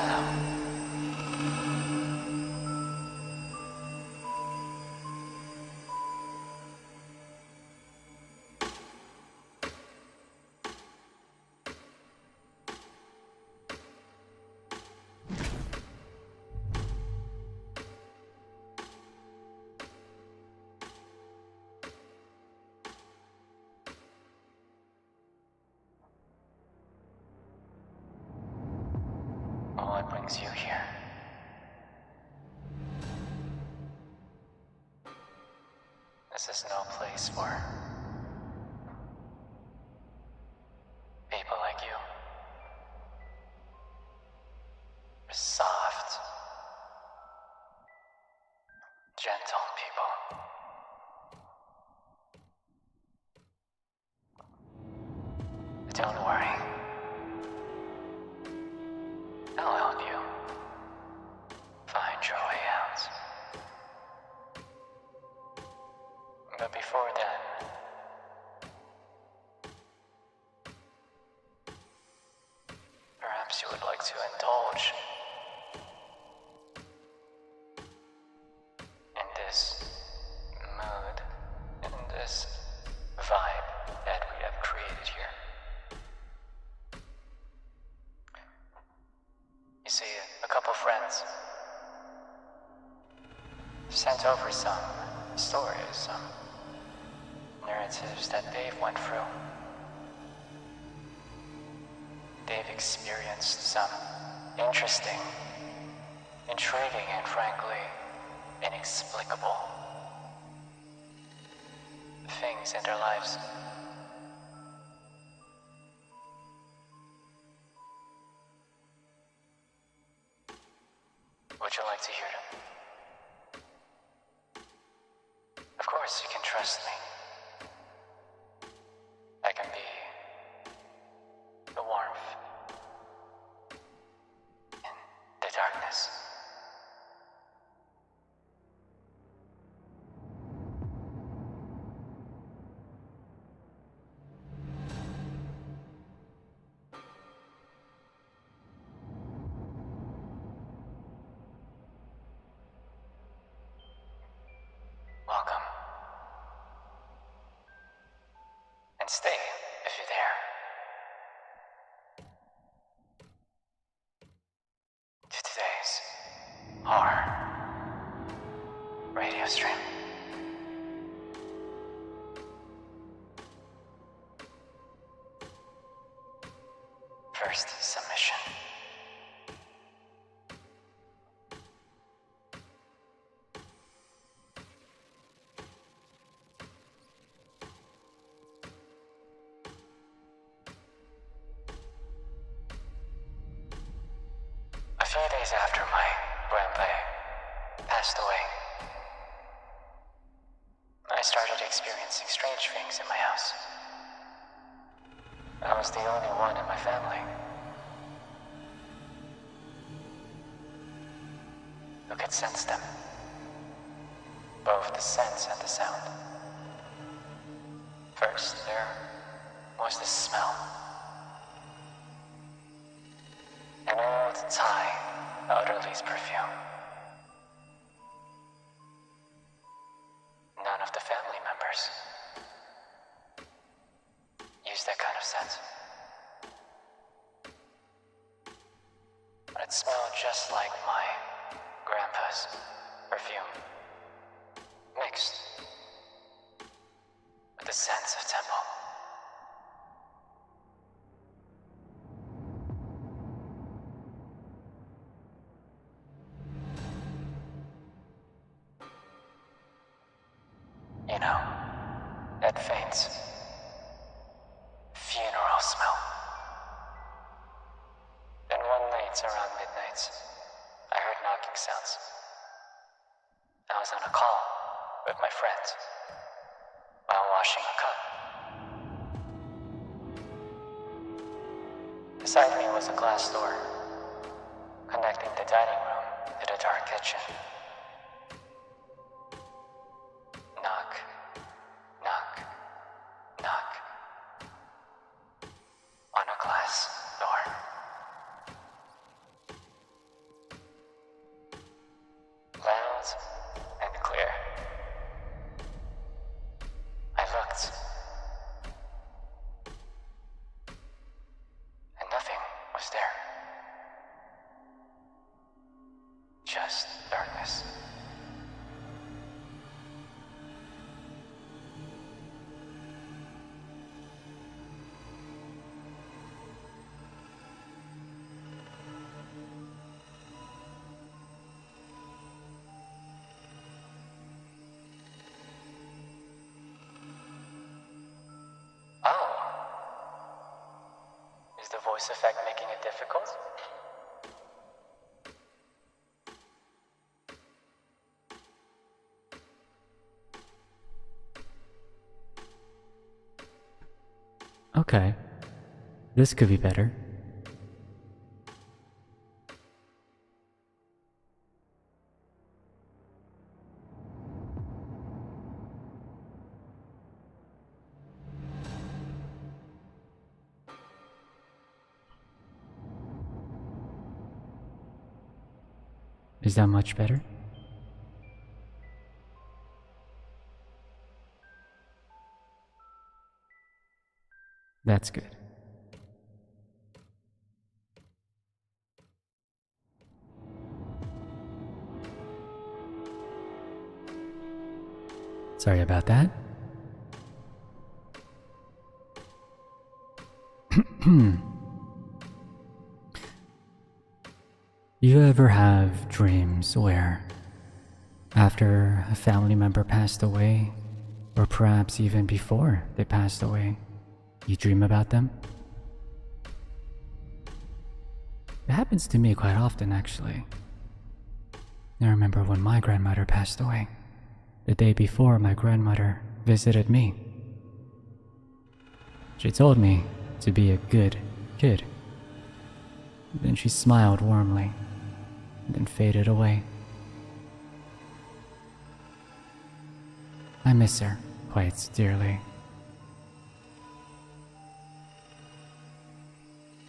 hello. What brings you here? This is no place for people like you. You're soft, gentle people. But don't worry. I'll help you find your way out. But before then, perhaps you would like to indulge in this mood, in this vibe that we have created here. You see, a couple friends sent over some stories, some narratives that they've went through. They've experienced some interesting, intriguing, and frankly, inexplicable things in their lives. Would you like to hear them? Of course, you can trust me. I can be the warmth in the darkness. Welcome. And stay if you're there. To today's horror radio stream. First submission. A few days after my grandpa passed away, I started experiencing strange things in my house. I was the only one in my family who could sense them, both the sense and the sound. First, there was the smell. An old Thai elderly's perfume. None of the family members use that kind of scent. But it smelled just like my grandpa's perfume, mixed with the scents of temple. You know, that faint funeral smell. Then one night around midnight, I heard knocking sounds. I was on a call with my friend while washing a cup. Beside me was a glass door connecting the dining room to the dark kitchen. Knock, knock, knock on a glass door. darkness. Is the voice effect making it difficult? Okay. This could be better. Is that much better? That's good. Sorry about that. You ever have dreams where, after a family member passed away, or perhaps even before they passed away, you dream about them? It happens to me quite often, actually. I remember when my grandmother passed away. The day before, my grandmother visited me. She told me to be a good kid. Then she smiled warmly, and then faded away. I miss her quite dearly.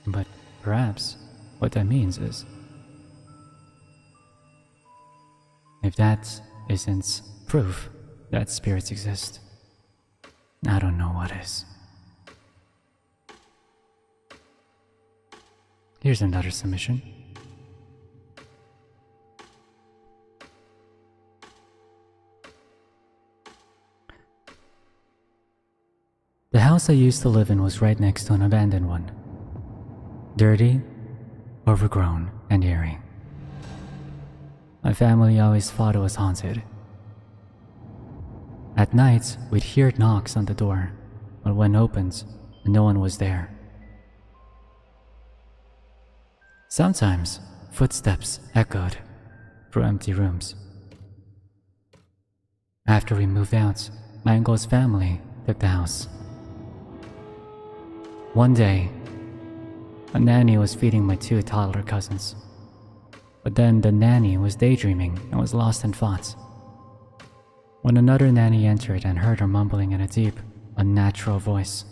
But perhaps what that means is, if that isn't proof that spirits exist, I don't know what is. Here's another submission. The house I used to live in was right next to an abandoned one. Dirty, overgrown, and eerie. My family always thought it was haunted. At night, we'd hear knocks on the door, but when opened, no one was there. Sometimes, footsteps echoed through empty rooms. After we moved out, my uncle's family took the house. One day, a nanny was feeding my 2 toddler cousins. But then the nanny was daydreaming and was lost in thoughts. When another nanny entered and heard her mumbling in a deep, unnatural voice.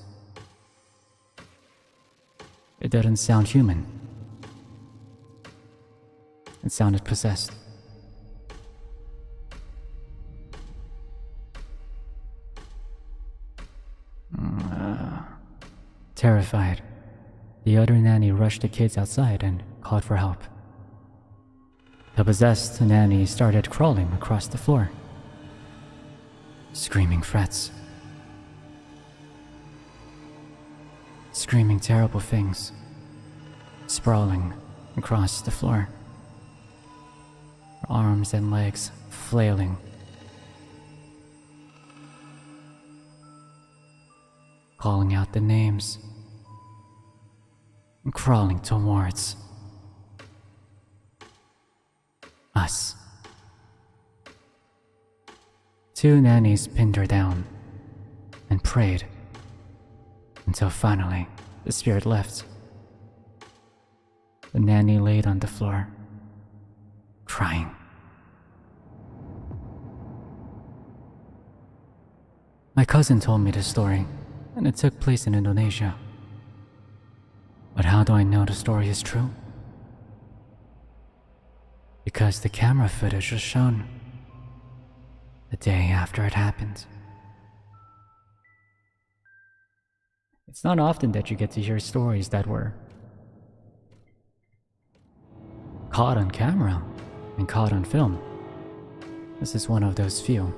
It didn't sound human. It sounded possessed. Terrified, the other nanny rushed the kids outside and called for help. The possessed nanny started crawling across the floor, screaming threats, screaming terrible things, sprawling across the floor, her arms and legs flailing. Calling out the names and crawling towards us. 2 nannies pinned her down and prayed until finally the spirit left. The nanny laid on the floor, crying. My cousin told me the story, and it took place in Indonesia. But how do I know the story is true? Because the camera footage was shown the day after it happened. It's not often that you get to hear stories that were caught on camera. and caught on film. This is one of those few.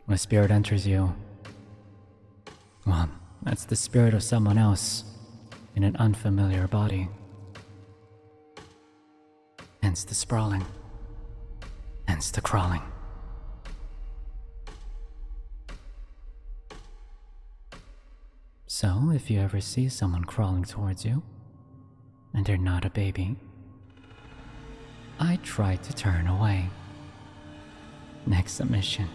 When a spirit enters you, well, that's the spirit of someone else in an unfamiliar body. Hence the sprawling. Hence the crawling. So, if you ever see someone crawling towards you, and they're not a baby, I try to turn away. Next submission.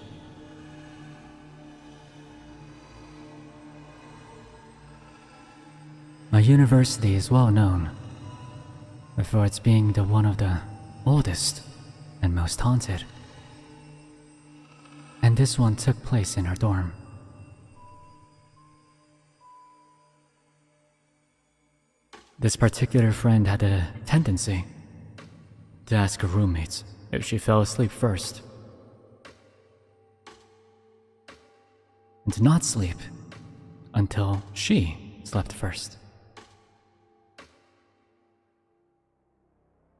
My university is well known for its being one of the oldest and most haunted. And this one took place in our dorm. This particular friend had a tendency to ask her roommates if she fell asleep first, and to not sleep until she slept first.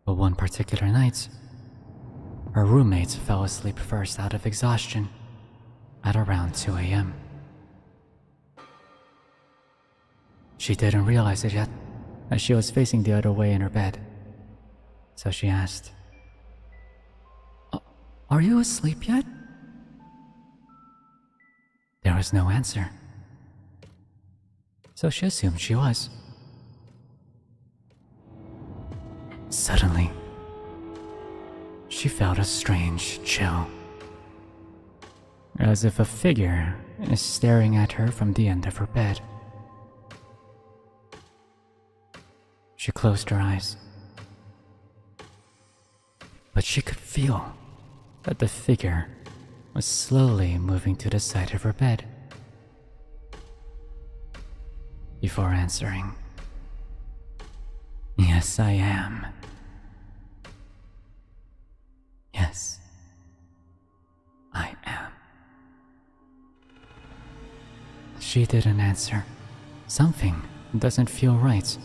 But one particular night, her roommates fell asleep first out of exhaustion at around 2 a.m. She didn't realize it yet, as she was facing the other way in her bed. So she asked, "Are you asleep yet?" There was no answer, so she assumed she was. Suddenly, she felt a strange chill, as if a figure is staring at her from the end of her bed. She closed her eyes, but she could feel that the figure was slowly moving to the side of her bed. Before answering, "Yes, I am. Yes, I am." She didn't answer. Something doesn't feel right.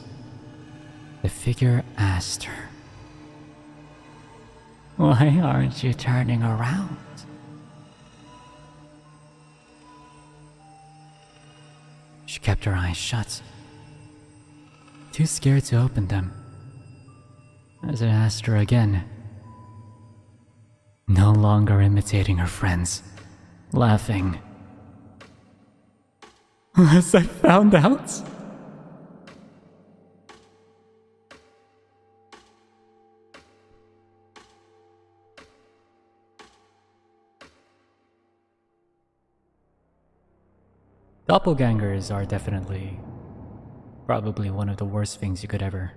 The figure asked her, "Why aren't you turning around?" She kept her eyes shut, too scared to open them, as it asked her again, no longer imitating her friends, laughing. "As I found out?" Doppelgangers are probably one of the worst things you could ever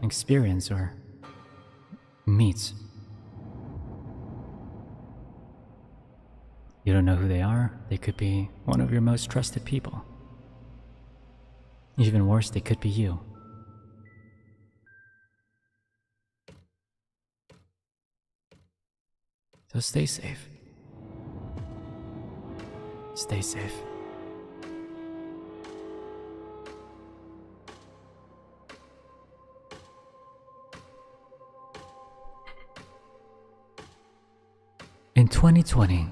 experience or meet. You don't know who they are, they could be one of your most trusted people. Even worse, they could be you. So stay safe. Stay safe. In 2020,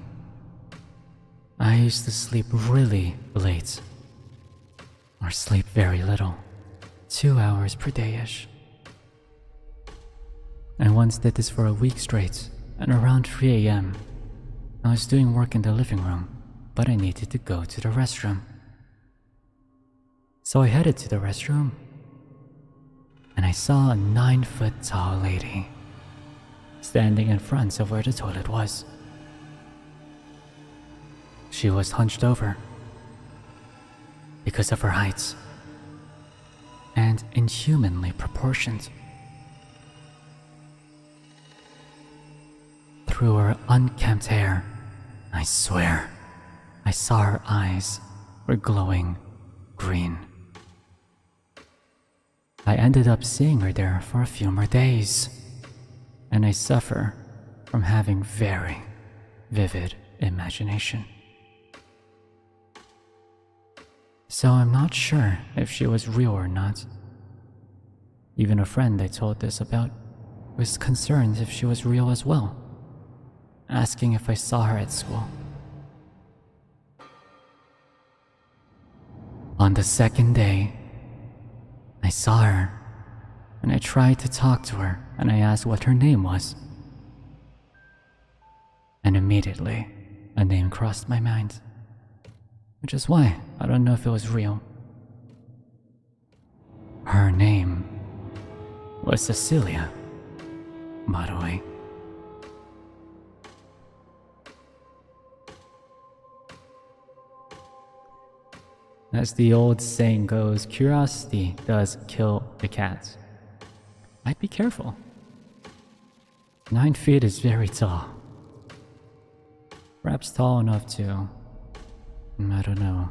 I used to sleep really late, or sleep very little, 2 hours per day-ish. I once did this for a week straight, and around 3 a.m., I was doing work in the living room, but I needed to go to the restroom. So I headed to the restroom, and I saw a 9-foot-tall lady standing in front of where the toilet was. She was hunched over because of her height, and inhumanly proportioned. Through her unkempt hair, I swear, I saw her eyes were glowing green. I ended up seeing her there for a few more days, and I suffer from having very vivid imagination. So I'm not sure if she was real or not. Even a friend I told this about was concerned if she was real as well, asking if I saw her at school. On the second day, I saw her, and I tried to talk to her, and I asked what her name was. And immediately, a name crossed my mind, which is why I don't know if it was real. Her name was Cecilia, by the way. As the old saying goes, curiosity does kill the cat. I'd be careful. 9 feet is very tall. Perhaps tall enough to, I don't know,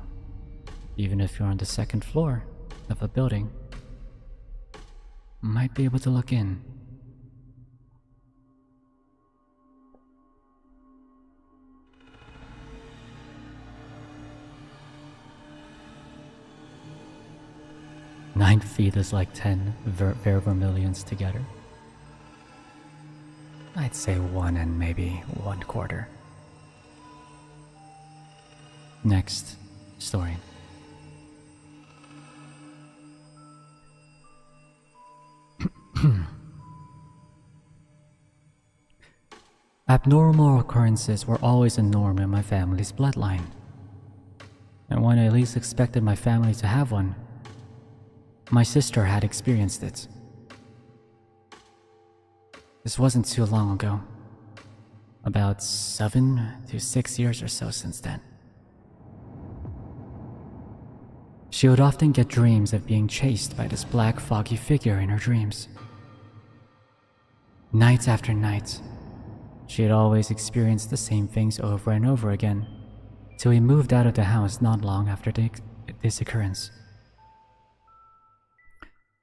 even if you're on the second floor of a building, might be able to look in. Nine feet is like 10 vermillions together. I'd say 1 and maybe 1/4. Next story. Abnormal occurrences were always a norm in my family's bloodline. And when I least expected my family to have one, my sister had experienced it. This wasn't too long ago. About 7 to 6 years or so since then. She would often get dreams of being chased by this black foggy figure in her dreams. Night after night, she had always experienced the same things over and over again, till we moved out of the house not long after this occurrence.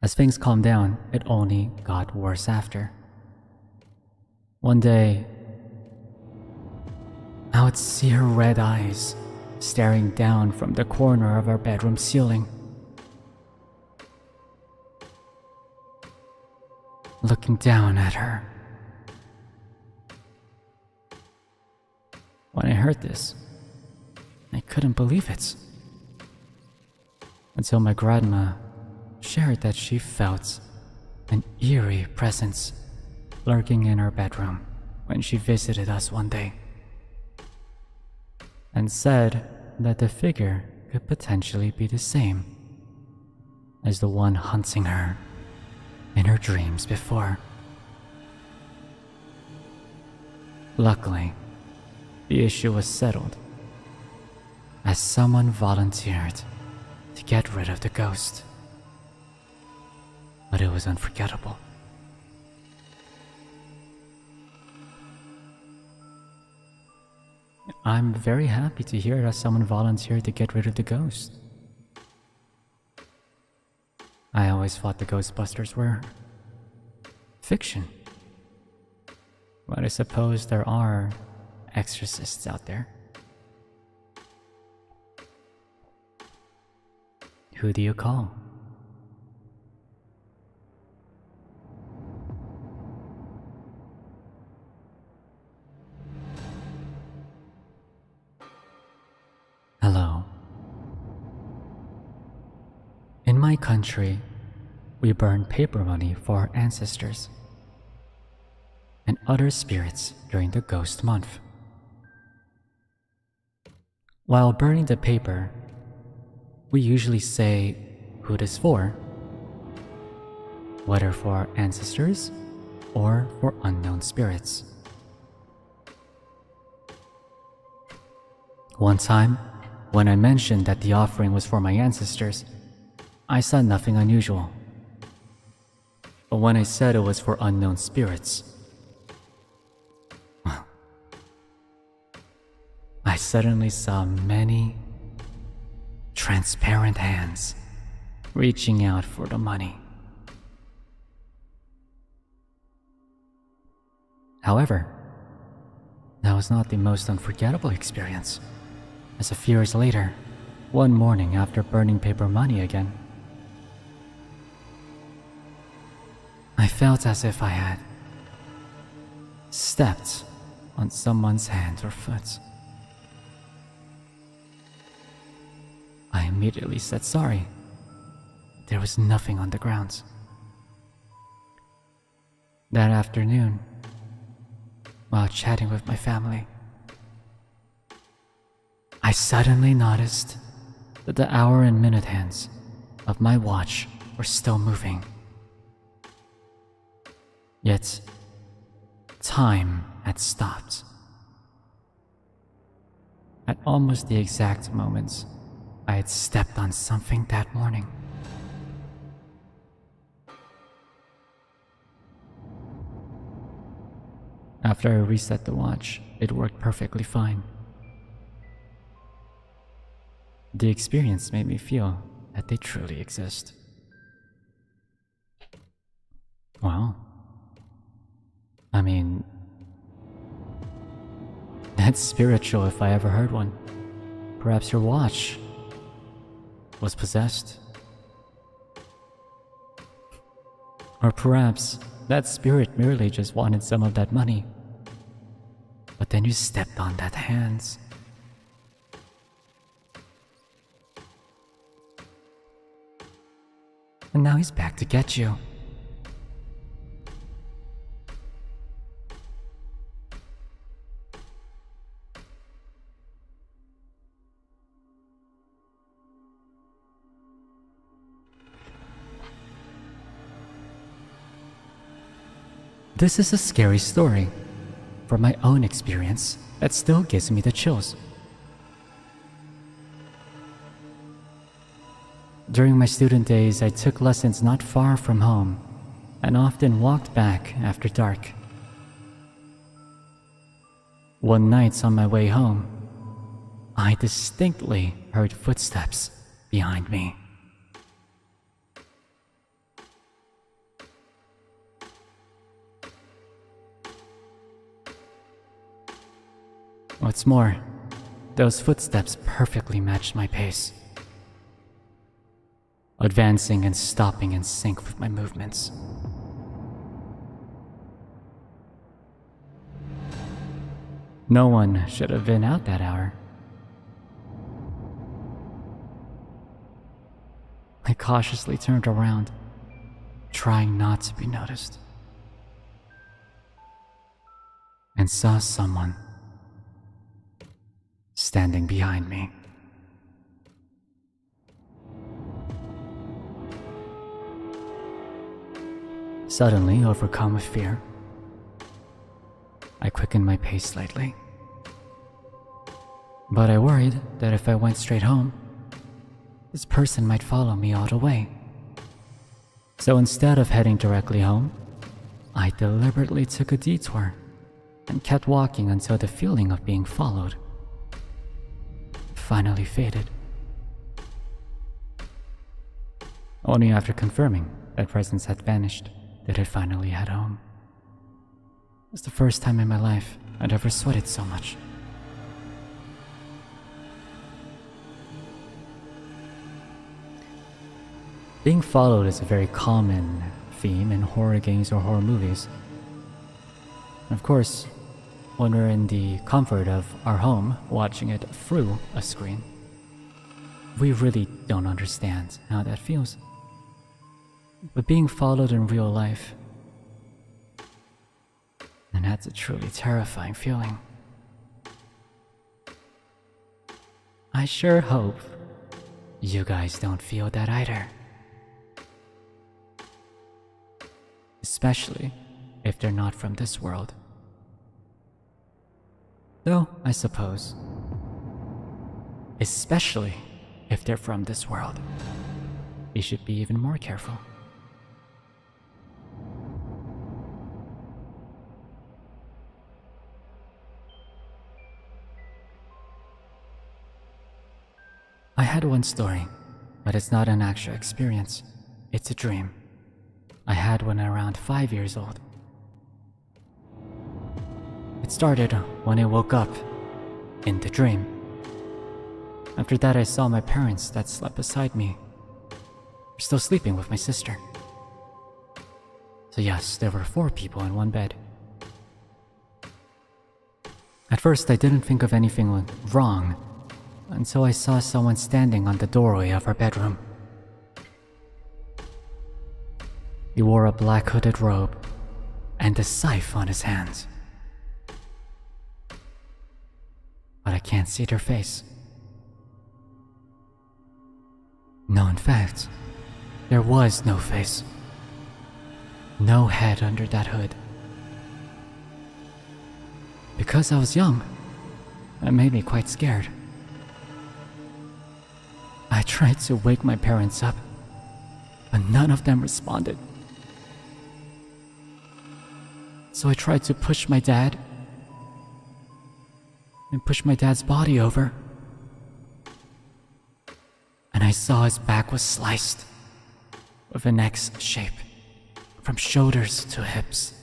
As things calmed down, it only got worse after. One day, I would see her red eyes staring down from the corner of our bedroom ceiling, looking down at her. When I heard this, I couldn't believe it, until my grandma shared that she felt an eerie presence lurking in her bedroom when she visited us one day, and said that the figure could potentially be the same as the one hunting her in her dreams before. Luckily, the issue was settled, as someone volunteered to get rid of the ghost. But it was unforgettable. I'm very happy to hear that someone volunteered to get rid of the ghost. I always thought the Ghostbusters were fiction. But I suppose there are exorcists out there. Who do you call? Hello. In my country, we burn paper money for our ancestors and other spirits during the ghost month. While burning the paper, we usually say who it is for, whether for our ancestors or for unknown spirits. One time, when I mentioned that the offering was for my ancestors, I saw nothing unusual. But when I said it was for unknown spirits, I suddenly saw many transparent hands reaching out for the money. However, that was not the most unforgettable experience, as a few years later, one morning after burning paper money again, I felt as if I had stepped on someone's hand or foot. I immediately said sorry. There was nothing on the ground. That afternoon, while chatting with my family, I suddenly noticed that the hour and minute hands of my watch were still moving. Yet, time had stopped. At almost the exact moment I had stepped on something that morning. After I reset the watch, it worked perfectly fine. The experience made me feel that they truly exist. Wow. I mean, that's spiritual if I ever heard one. Perhaps your watch was possessed. Or perhaps that spirit merely just wanted some of that money. But then you stepped on that hand. And now he's back to get you. This is a scary story from my own experience that still gives me the chills. During my student days, I took lessons not far from home and often walked back after dark. One night on my way home, I distinctly heard footsteps behind me. What's more, those footsteps perfectly matched my pace, advancing and stopping in sync with my movements. No one should have been out that hour. I cautiously turned around, trying not to be noticed, and saw someone standing behind me. Suddenly overcome with fear, I quickened my pace slightly. But I worried that if I went straight home, this person might follow me all the way. So instead of heading directly home, I deliberately took a detour and kept walking until the feeling of being followed finally faded. Only after confirming that presence had vanished did I finally head home. It was the first time in my life I'd ever sweated so much. Being followed is a very common theme in horror games or horror movies. And of course, when we're in the comfort of our home watching it through a screen, we really don't understand how that feels. But being followed in real life, and that's a truly terrifying feeling. I sure hope you guys don't feel that either. Especially if they're not from this world. Though, I suppose, especially if they're from this world, we should be even more careful. I had one story, but it's not an actual experience. It's a dream. I had when around 5 years old. It started when I woke up in the dream. After that, I saw my parents that slept beside me were still sleeping with my sister. So yes, there were 4 people in one bed. At first, I didn't think of anything wrong until I saw someone standing on the doorway of our bedroom. He wore a black hooded robe and a scythe on his hands. But I can't see their face. No, in fact, there was no face. No head under that hood. Because I was young, it made me quite scared. I tried to wake my parents up, but none of them responded. So I tried to push my dad and push my dad's body over. And I saw his back was sliced with an X shape from shoulders to hips.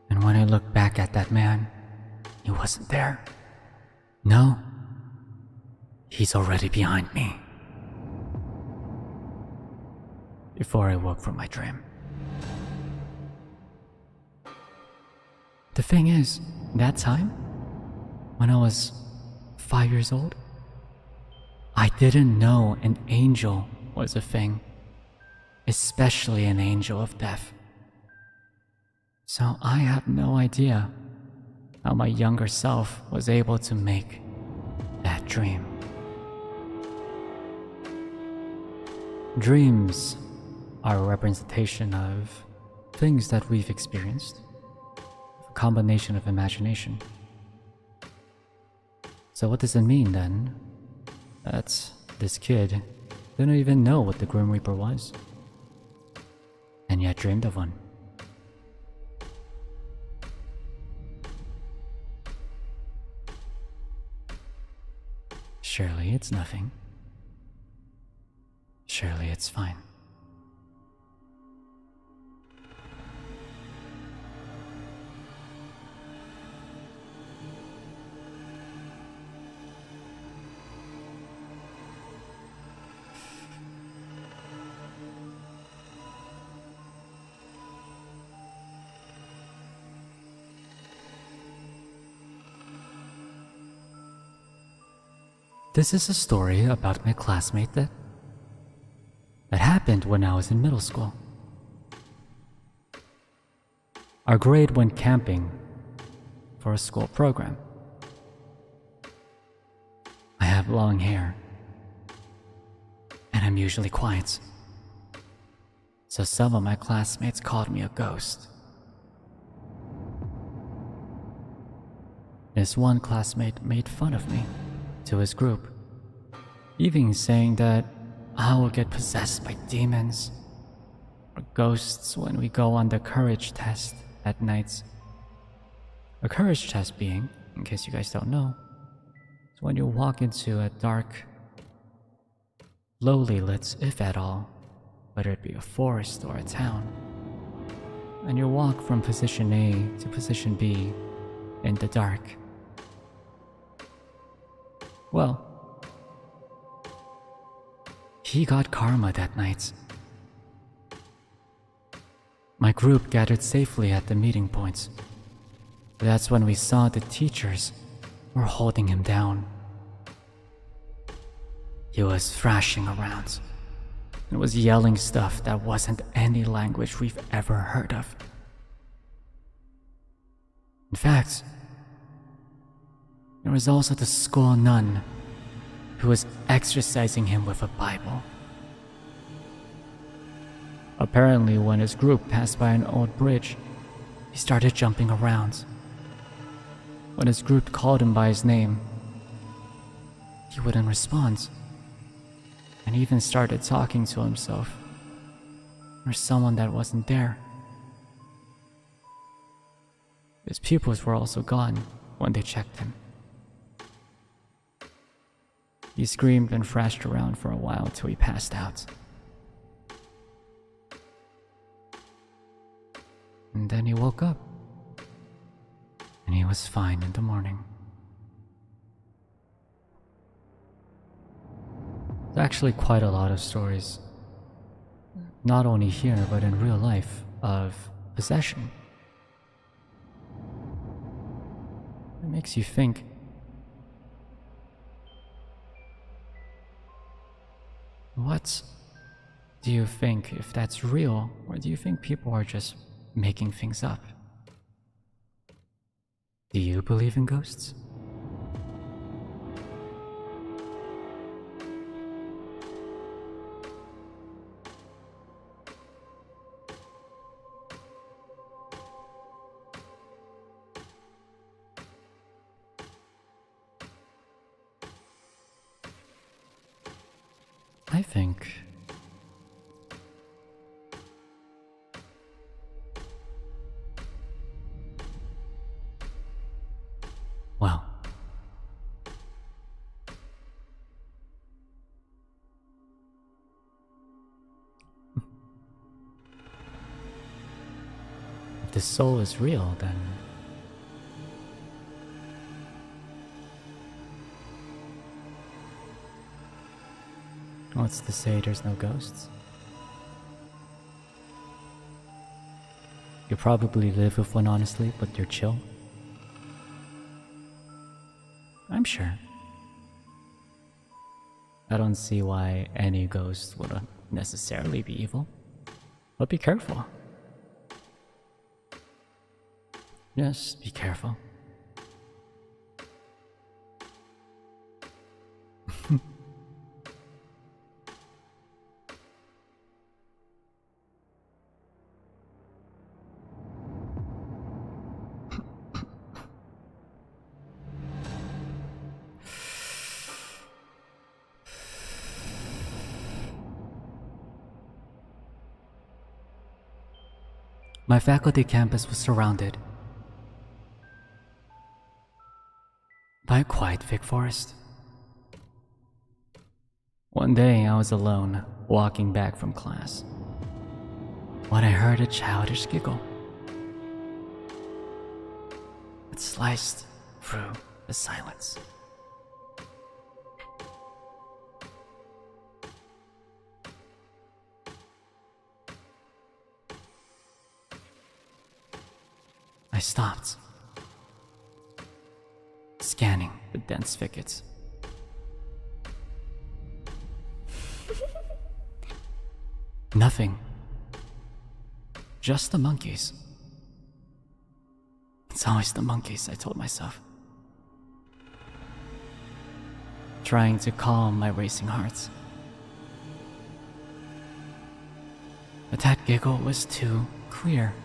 And when I looked back at that man, he wasn't there. No, he's already behind me. Before I woke from my dream. The thing is, that time, when I was 5 years old, I didn't know an angel was a thing, especially an angel of death. So I have no idea how my younger self was able to make that dream. Dreams are a representation of things that we've experienced, a combination of imagination. So what does it mean then that this kid didn't even know what the Grim Reaper was, and yet dreamed of one? Surely it's nothing. Surely it's fine. This is a story about my classmate that happened when I was in middle school. Our grade went camping for a school program. I have long hair, and I'm usually quiet, so some of my classmates called me a ghost. This one classmate made fun of me to his group, even saying that I will get possessed by demons or ghosts when we go on the courage test at nights. A courage test being, in case you guys don't know, is when you walk into a dark, lowly lit, if at all, whether it be a forest or a town, and you walk from position A to position B in the dark. Well, he got karma that night. My group gathered safely at the meeting points. That's when we saw the teachers were holding him down. He was thrashing around and was yelling stuff that wasn't any language we've ever heard of. In fact, there was also the school nun who was exorcising him with a Bible. Apparently, when his group passed by an old bridge, he started jumping around. When his group called him by his name, he wouldn't respond, and even started talking to himself or someone that wasn't there. His pupils were also gone when they checked him. He screamed and thrashed around for a while till he passed out. And then he woke up, and he was fine in the morning. There's actually quite a lot of stories, not only here but in real life, of possession. It makes you think. What do you think, if that's real, or do you think people are just making things up? Do you believe in ghosts? I think well, if the soul is real, then what's to say there's no ghosts? You probably live with one, honestly, but you're chill. I'm sure. I don't see why any ghost would necessarily be evil. But be careful. Just be careful. My faculty campus was surrounded by a quiet thick forest. One day I was alone, walking back from class, when I heard a childish giggle. It sliced through the silence. I stopped, scanning the dense thickets. Nothing. Just the monkeys. It's always the monkeys, I told myself, trying to calm my racing heart. But that giggle was too clear.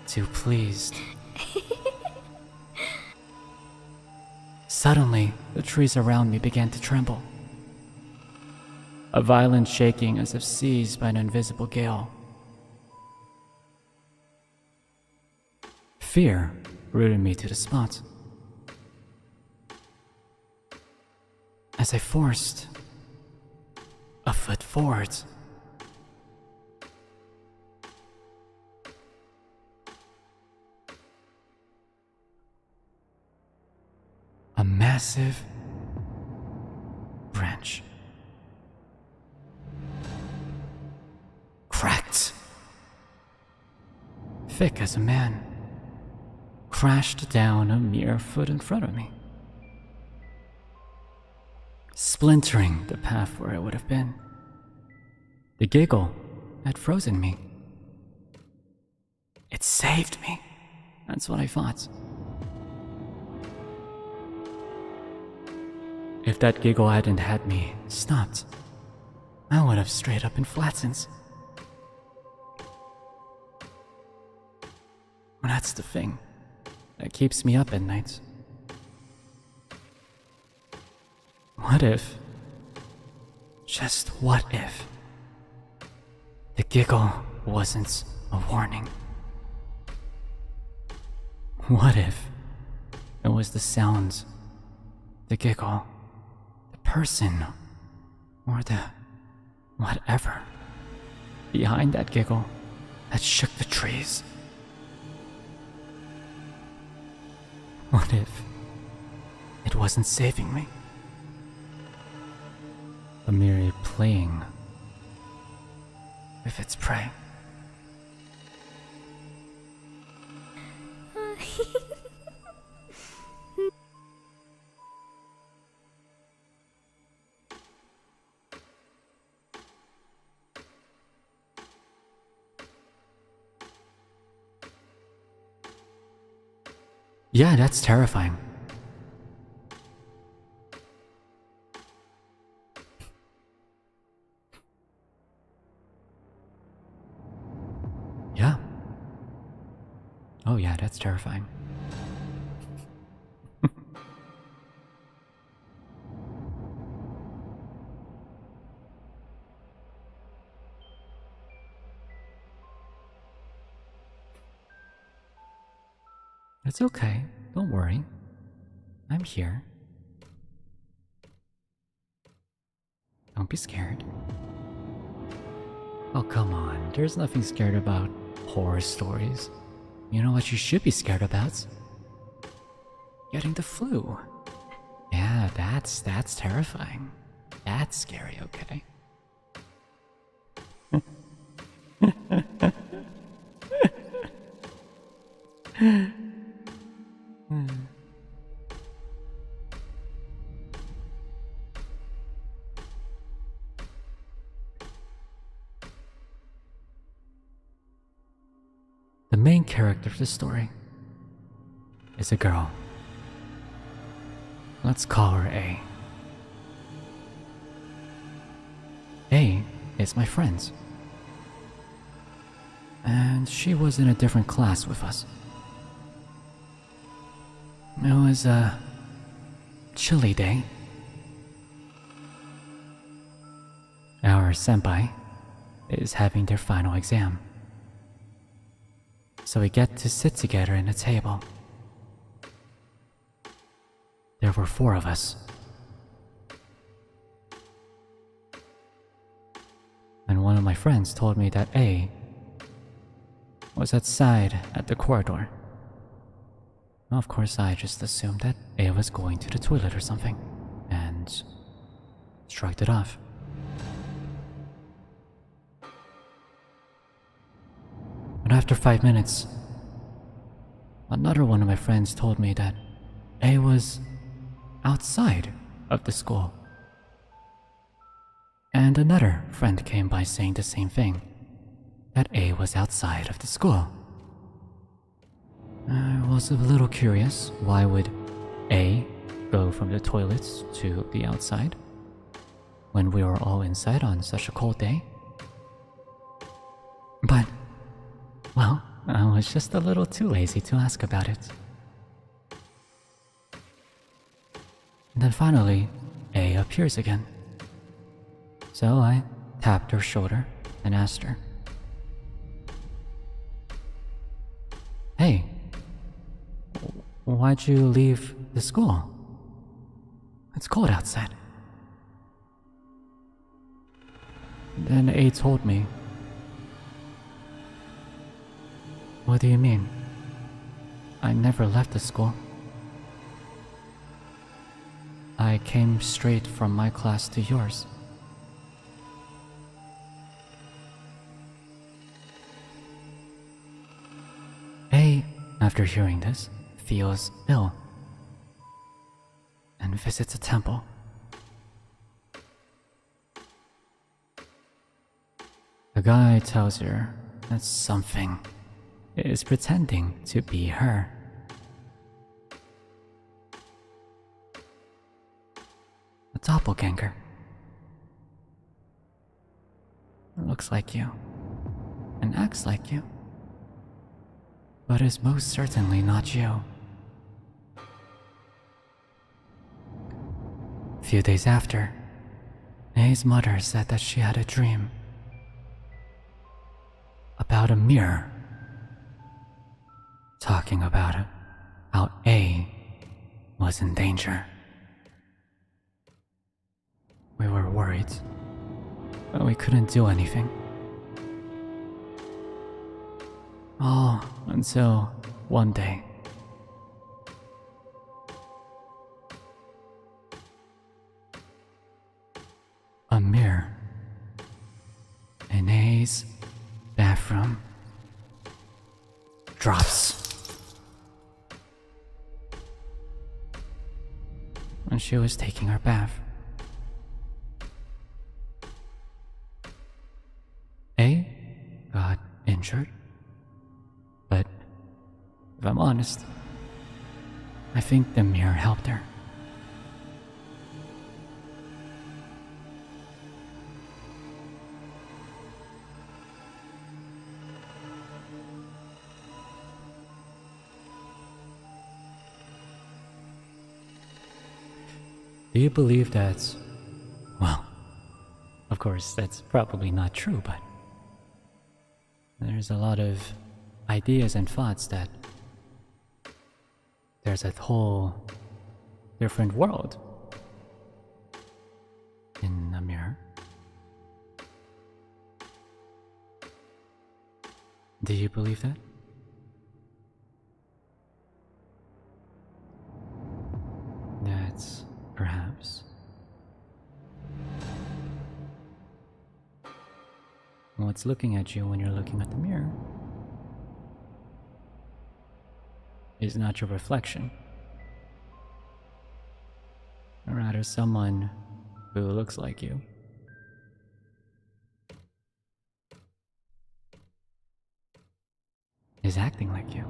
Too pleased. Suddenly, the trees around me began to tremble. A violent shaking as if seized by an invisible gale. Fear rooted me to the spot. As I forced a foot forward, a massive branch cracked, thick as a man, crashed down a mere foot in front of me, splintering the path where it would have been. The giggle had frozen me. It saved me. That's what I thought. If that giggle hadn't had me stopped, I would have straight up been flattened. Well, that's the thing that keeps me up at night. What if, just what if, the giggle wasn't a warning? What if it was the sound, the giggle, person, or the whatever behind that giggle that shook the trees? What if it wasn't saving me? merely playing with its prey. Yeah, that's terrifying. Yeah. Oh yeah, that's terrifying. It's okay. Don't worry. I'm here. Don't be scared. Oh, come on. There's nothing scared about horror stories. You know what you should be scared about? Getting the flu. Yeah, that's terrifying. That's scary, okay? The main character of the story is a girl. Let's call her A. A is my friend. And she was in a different class with us. It was a chilly day. Our senpai is having their final exam. So we get to sit together in a table. There were 4 of us. And one of my friends told me that A was outside at the corridor. Of course, I just assumed that A was going to the toilet or something, and shrugged it off. But after 5 minutes, another one of my friends told me that A was outside of the school. And another friend came by saying the same thing, that A was outside of the school. I was a little curious, why would A go from the toilets to the outside when we were all inside on such a cold day? But, well, I was just a little too lazy to ask about it. And then finally, A appears again. So I tapped her shoulder and asked her, "Hey, why'd you leave the school? It's cold outside." Then A told me, "What do you mean? I never left the school. I came straight from my class to yours." A, after hearing this, feels ill and visits a temple. The guy tells her that something is pretending to be her. A doppelganger. Looks like you and acts like you, but is most certainly not you. A few days after, A's mother said that she had a dream about a mirror, talking about how A was in danger. We were worried, but we couldn't do anything. All until one day. A A's bathroom drops when she was taking her bath. A got injured, but if I'm honest, I think the mirror helped her. Do you believe that? Well, of course, that's probably not true, but there's a lot of ideas and thoughts that there's a whole different world in a mirror. Do you believe that? That's perhaps what's looking at you when you're looking at the mirror is not your reflection, or rather someone who looks like you. Is acting like you.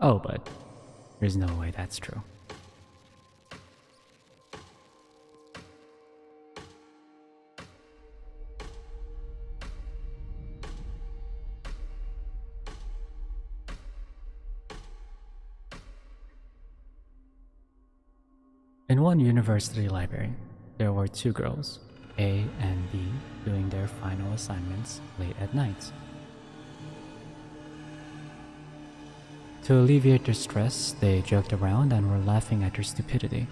Oh, but there's no way that's true. In one university library, there were two girls, A and B, doing their final assignments late at night. To alleviate their stress, they joked around and were laughing at their stupidity.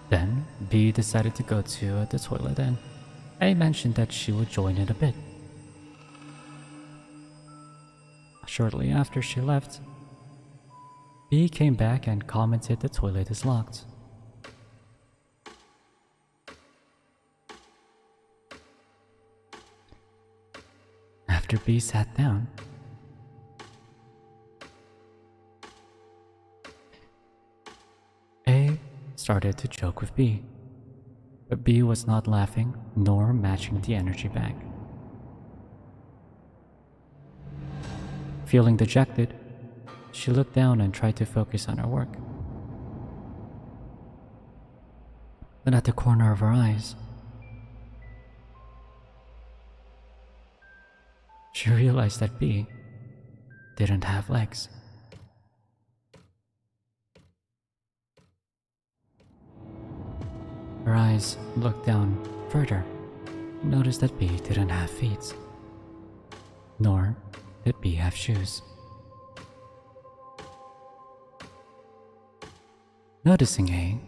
Then, B decided to go to the toilet and A mentioned that she would join in a bit. Shortly after she left, B came back and commented the toilet is locked. After B sat down, A started to joke with B, but B was not laughing nor matching the energy back. Feeling dejected, she looked down and tried to focus on her work. Then at the corner of her eyes, she realized that B didn't have legs. Her eyes looked down further and noticed that B didn't have feet, nor did B have shoes. Noticing A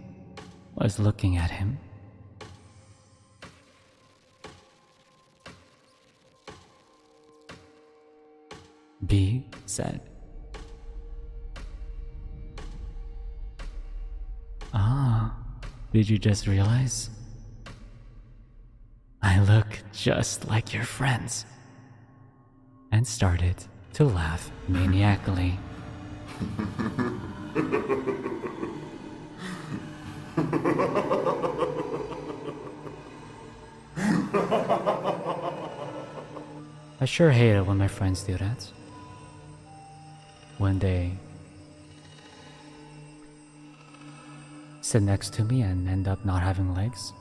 was looking at him, B said, "Ah, did you just realize? I look just like your friends," and started to laugh maniacally. I sure hate it when my friends do that. When they sit next to me and end up not having legs.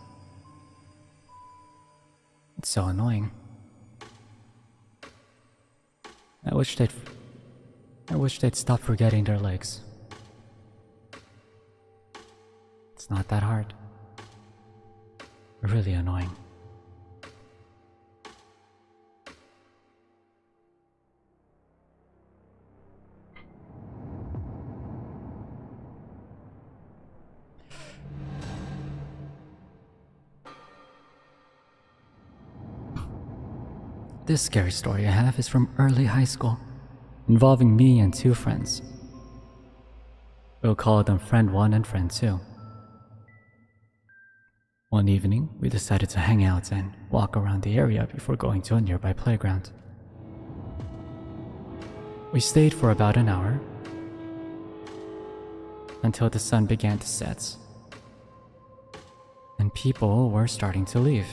It's so annoying. I wish they'd stop forgetting their legs. It's not that hard. Really annoying. This scary story I have is from early high school, involving me and 2 friends. We'll call them Friend 1 and Friend 2. One evening, we decided to hang out and walk around the area before going to a nearby playground. We stayed for about an hour, until the sun began to set, and people were starting to leave.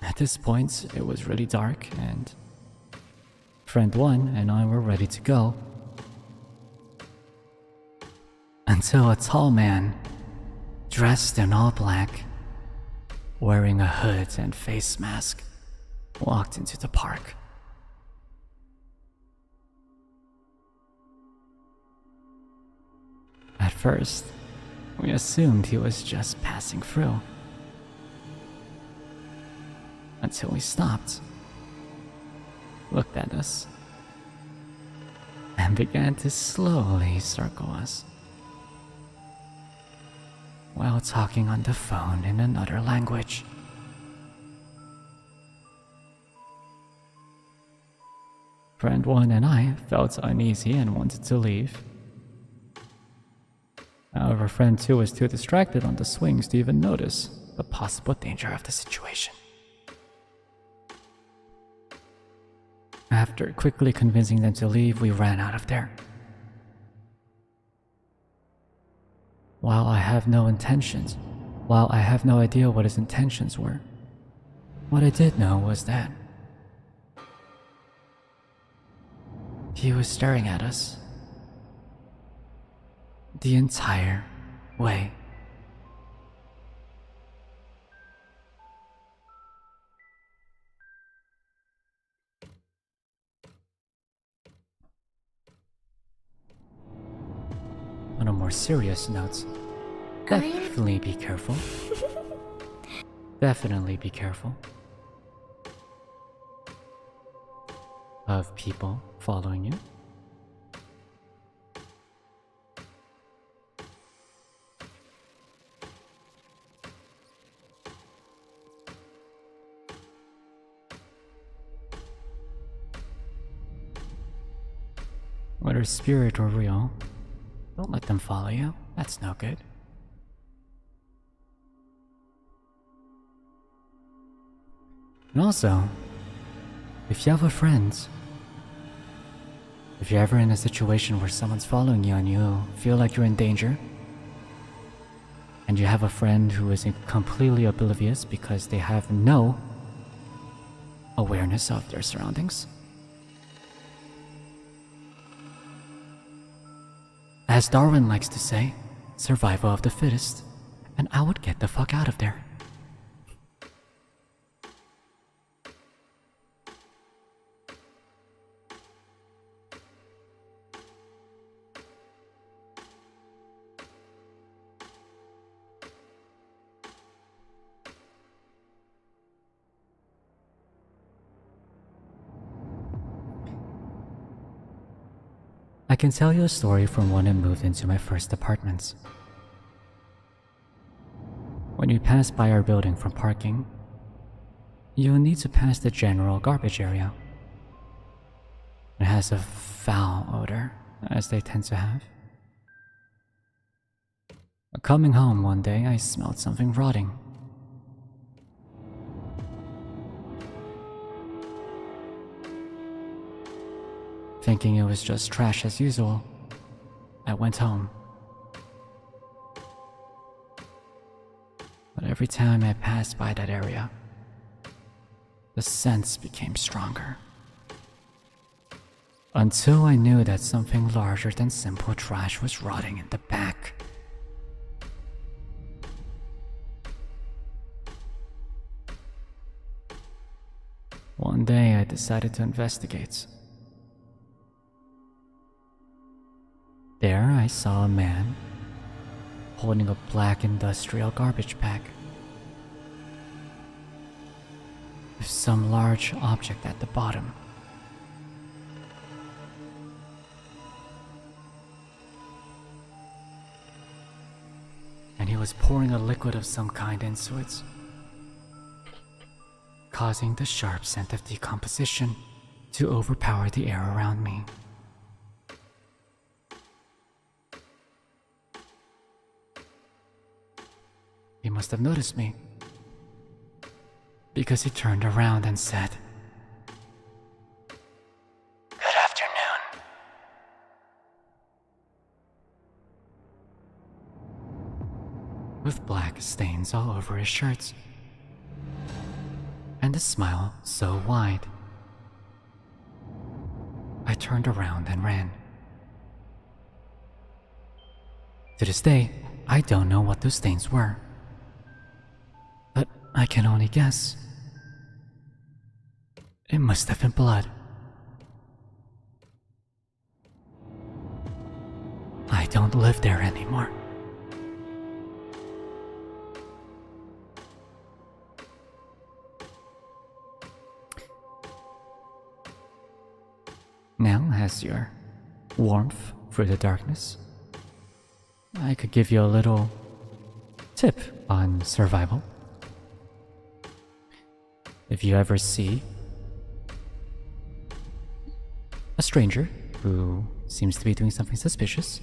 At this point, it was really dark, and Friend 1 and I were ready to go, until a tall man, dressed in all black, wearing a hood and face mask, walked into the park. At first, we assumed he was just passing through, until he stopped, looked at us, and began to slowly circle us, while talking on the phone in another language. Friend 1 and I felt uneasy and wanted to leave. However, Friend 2 was too distracted on the swings to even notice the possible danger of the situation. After quickly convincing them to leave, we ran out of there. While I have no idea what his intentions were, what I did know was that he was staring at us the entire way. On a more serious note, definitely be careful. Definitely be careful of people following you. Whether spirit or real, don't let them follow you. That's no good. And also, if you have a friend, if you're ever in a situation where someone's following you and you feel like you're in danger, and you have a friend who is completely oblivious because they have no awareness of their surroundings, as Darwin likes to say, survival of the fittest, and I would get the fuck out of there. I can tell you a story from when I moved into my first apartment. When you pass by our building from parking, you will need to pass the general garbage area. It has a foul odor, as they tend to have. Coming home one day, I smelled something rotting. Thinking it was just trash as usual, I went home. But every time I passed by that area, the scents became stronger. Until I knew that something larger than simple trash was rotting in the back. One day I decided to investigate. There I saw a man holding a black industrial garbage bag with some large object at the bottom. And he was pouring a liquid of some kind into it. causing the sharp scent of decomposition to overpower the air around me. He must have noticed me, because he turned around and said, Good afternoon. with black stains all over his shirt, and a smile so wide. I turned around and ran. To this day, I don't know what those stains were, but I can only guess. It must have been blood. I don't live there anymore. Now, as your warmth through the darkness, I could give you a little tip on survival. If you ever see a stranger who seems to be doing something suspicious,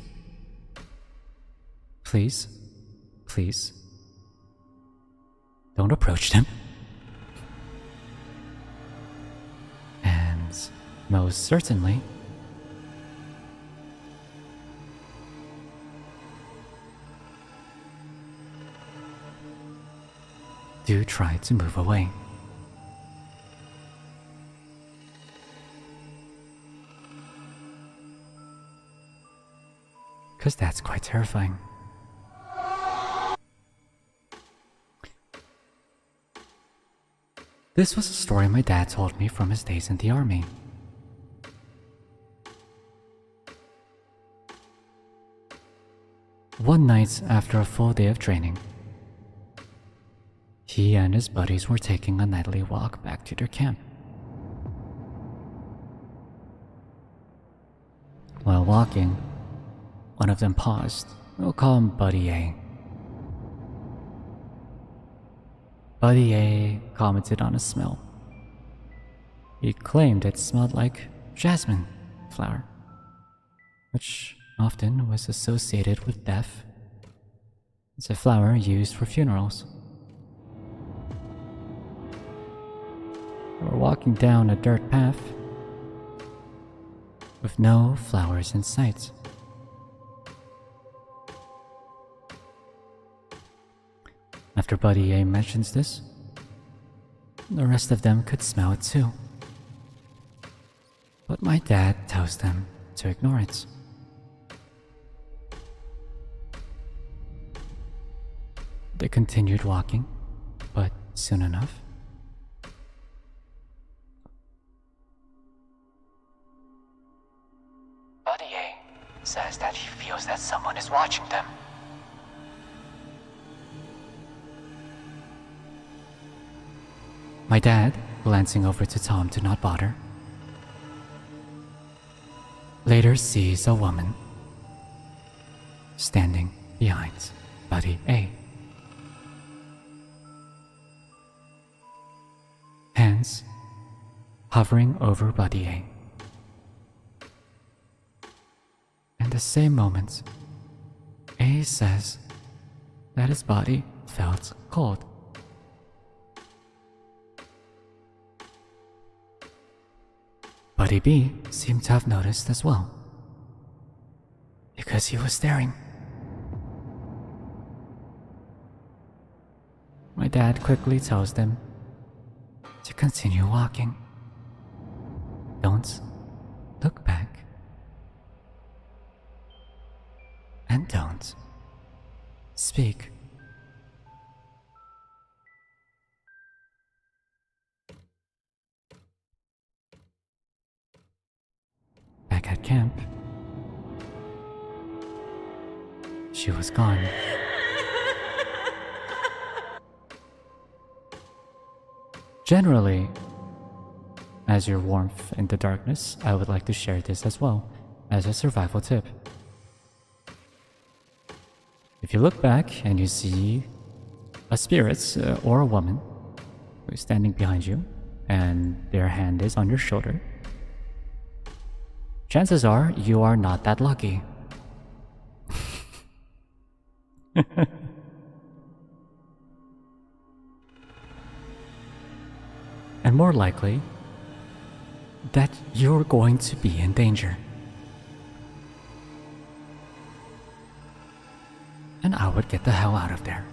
please don't approach them. And most certainly, do try to move away. Because that's quite terrifying. This was a story my dad told me from his days in the army. One night after a full day of training, he and his buddies were taking a nightly walk back to their camp. While walking, one of them paused. We'll call him Buddy A. Buddy A commented on a smell. He claimed it smelled like jasmine flower, which often was associated with death. It's a flower used for funerals. We're walking down a dirt path with no flowers in sight. After Buddy A mentions this, the rest of them could smell it too. But my dad tells them to ignore it. They continued walking, but soon enough, Buddy A says that he feels that someone is watching them. my dad, glancing over to Tom to not bother, later sees a woman standing behind Buddy A. Hands hovering over Buddy A. And the same moment, A says that his body felt cold. Buddy B seemed to have noticed as well, because he was staring. My dad quickly tells them to continue walking. Don't look back. And don't speak. Back at camp, she was gone. Generally, as your warmth in the darkness, I would like to share this as well as a survival tip. If you look back and you see a spirit or a woman, who's standing behind you and their hand is on your shoulder, chances are you are not that lucky. And more likely that you're going to be in danger. And I would get the hell out of there.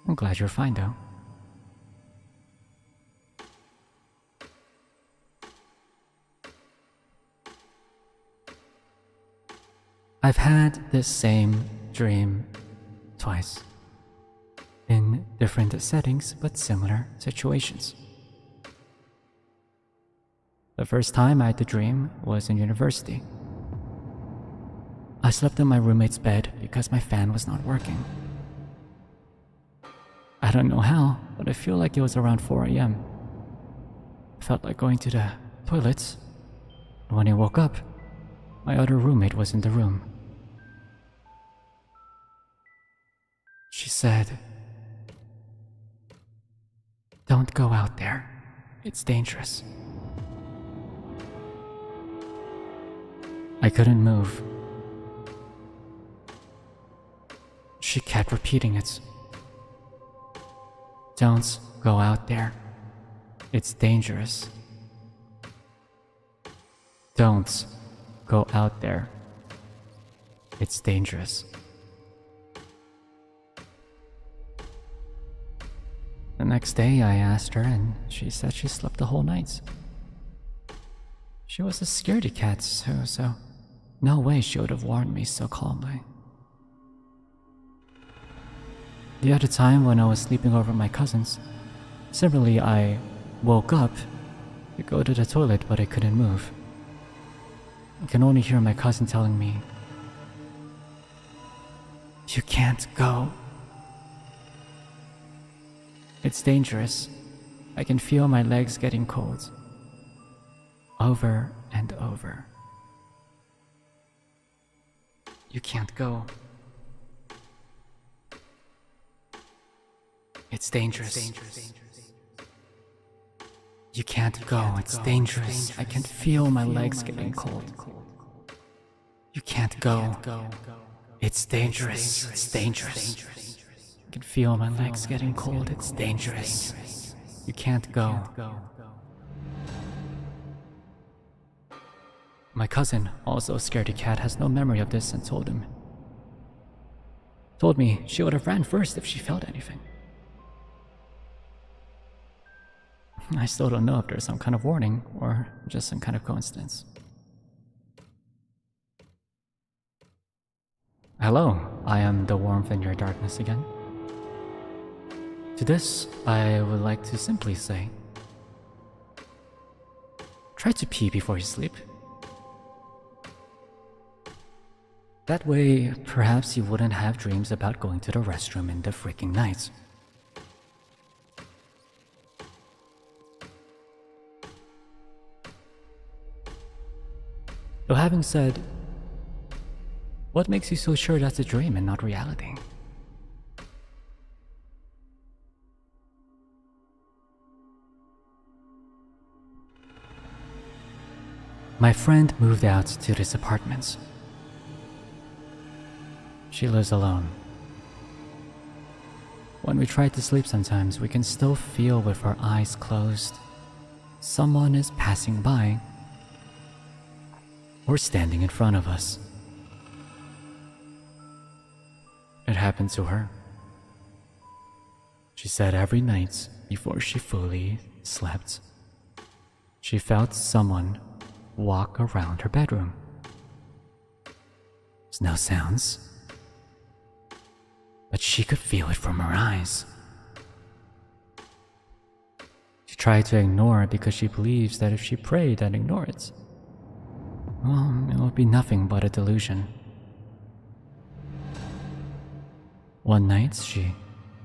I'm glad you're fine though. I've had this same dream twice, in different settings but similar situations. The first time I had the dream was in university. I slept in my roommate's bed because my fan was not working. I don't know how, but I feel like it was around 4 a.m. I felt like going to the toilets, and when I woke up, my other roommate was in the room. She said, "Don't go out there. It's dangerous." I couldn't move. She kept repeating it. "Don't go out there. It's dangerous. Don't go out there. It's dangerous." The next day I asked her and she said she slept the whole night. She was a scaredy cat, so no way she would have warned me so calmly. The other time when I was sleeping over at my cousin's, similarly I woke up to go to the toilet but I couldn't move. I can only hear my cousin telling me, "You can't go. It's dangerous. I can feel my legs getting cold." Over and over. "You can't go. It's dangerous. You can't go. It's dangerous. I can feel my legs getting cold. You can't go. It's dangerous. It's dangerous. I can feel my legs getting cold. It's dangerous. You can't go." My cousin, also a scaredy cat, has no memory of this and told me she would have ran first if she felt anything. I still don't know if there's some kind of warning or just some kind of coincidence. Hello, I am the warmth in your darkness again. To this, I would like to simply say, try to pee before you sleep. That way, perhaps you wouldn't have dreams about going to the restroom in the freaking night. Though having said, what makes you so sure that's a dream and not reality? My friend moved out to this apartment. She lives alone. When we try to sleep sometimes, we can still feel with our eyes closed someone is passing by or standing in front of us. It happened to her. She said every night before she fully slept, she felt someone walk around her bedroom. There's no sounds, but she could feel it from her eyes. She tried to ignore it because she believes that if she prayed and ignored it, well, it would be nothing but a delusion. One night, she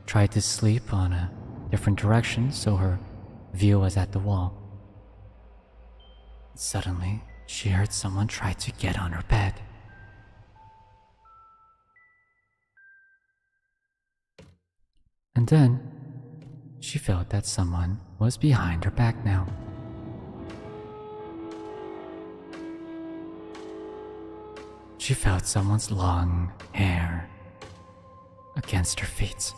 tried to sleep on a different direction so her view was at the wall. Suddenly, she heard someone try to get on her bed. And then, she felt that someone was behind her back now. She felt someone's long hair against her feet.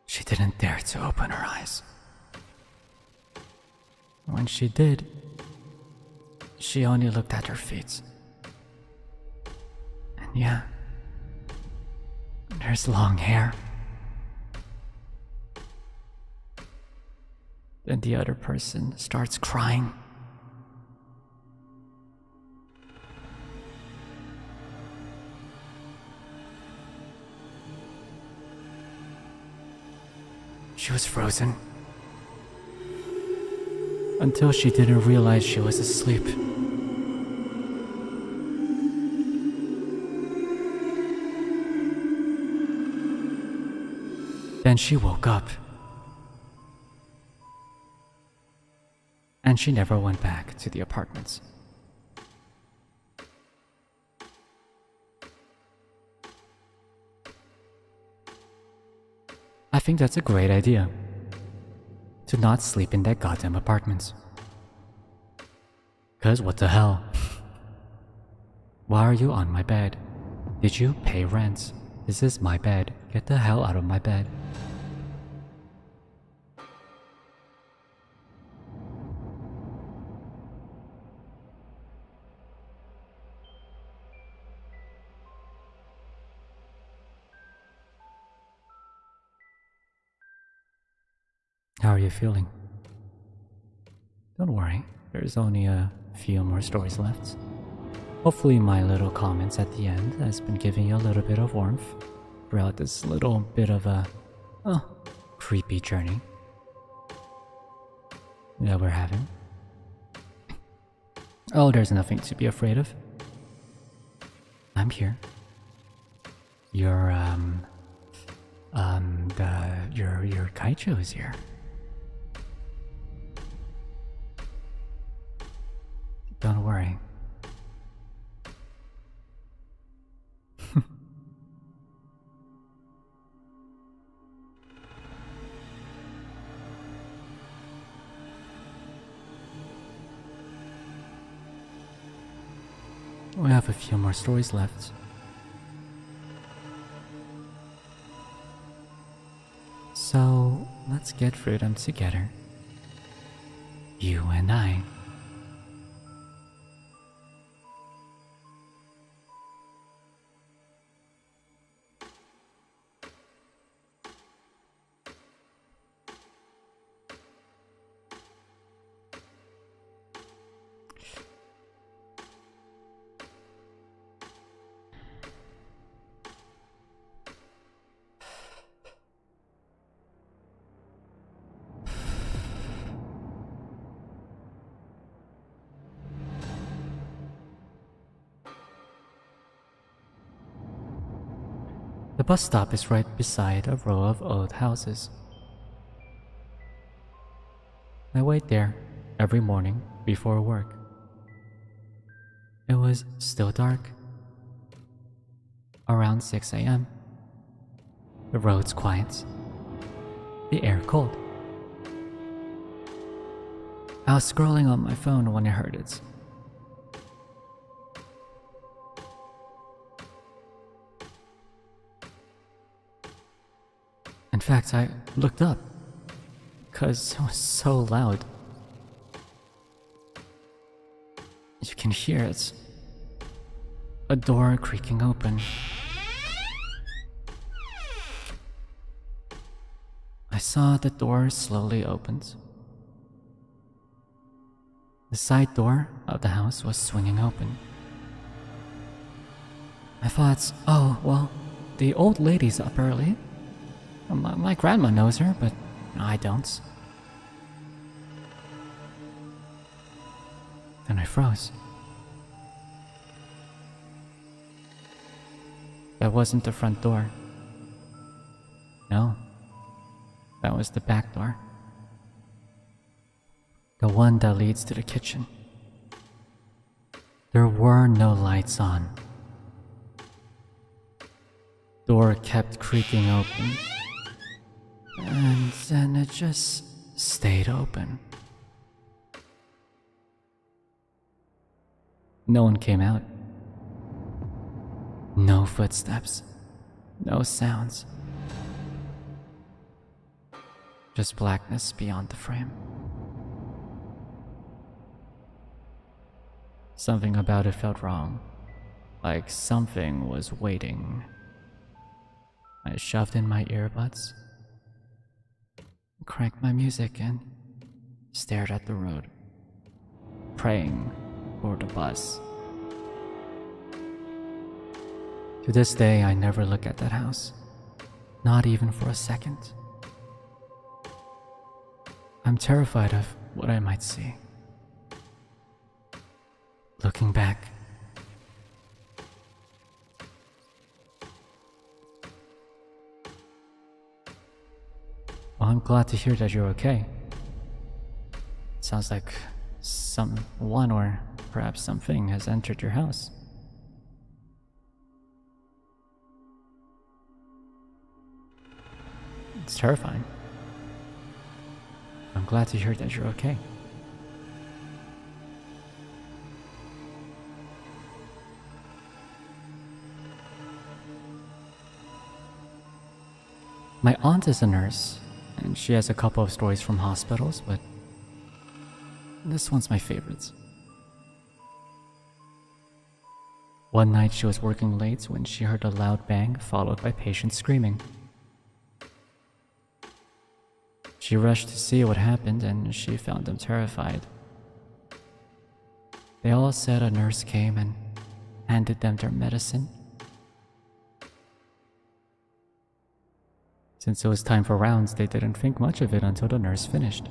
She didn't dare to open her eyes. When she did, she only looked at her feet. And yeah, there's long hair. Then the other person starts crying. She was frozen until she didn't realize she was asleep. Then she woke up, and she never went back to the apartments. I think that's a great idea, to not sleep in that goddamn apartment. 'Cause what the hell? Why are you on my bed? Did you pay rent? This is my bed. Get the hell out of my bed. How are you feeling? Don't worry, there's only a few more stories left. Hopefully my little comments at the end has been giving you a little bit of warmth throughout this little bit of a creepy journey that we're having. Oh, there's nothing to be afraid of. I'm here. Your Kaicho is here. Don't worry. We have a few more stories left. So, let's get through them together. You and I. The bus stop is right beside a row of old houses. I wait there every morning before work. It was still dark. Around 6 a.m. The road's quiet. The air cold. I was scrolling on my phone when I heard it. In fact, I looked up, because it was so loud. You can hear it. A door creaking open. I saw the door slowly opened. The side door of the house was swinging open. I thought, oh, well, the old lady's up early. My grandma knows her, but I don't. Then I froze. That wasn't the front door. No, that was the back door. The one that leads to the kitchen. There were no lights on. Door kept creaking open, and then it just stayed open. No one came out. No footsteps. No sounds. Just blackness beyond the frame. Something about it felt wrong, like something was waiting. I shoved in my earbuds, cranked my music and stared at the road, praying for the bus. To this day, I never look at that house, not even for a second. I'm terrified of what I might see. Looking back, well, I'm glad to hear that you're okay. Sounds like someone or perhaps something has entered your house. It's terrifying. I'm glad to hear that you're okay. My aunt is a nurse, and she has a couple of stories from hospitals, but this one's my favorite. One night she was working late when she heard a loud bang followed by patients screaming. She rushed to see what happened and she found them terrified. They all said a nurse came and handed them their medicine. Since it was time for rounds, they didn't think much of it until the nurse finished.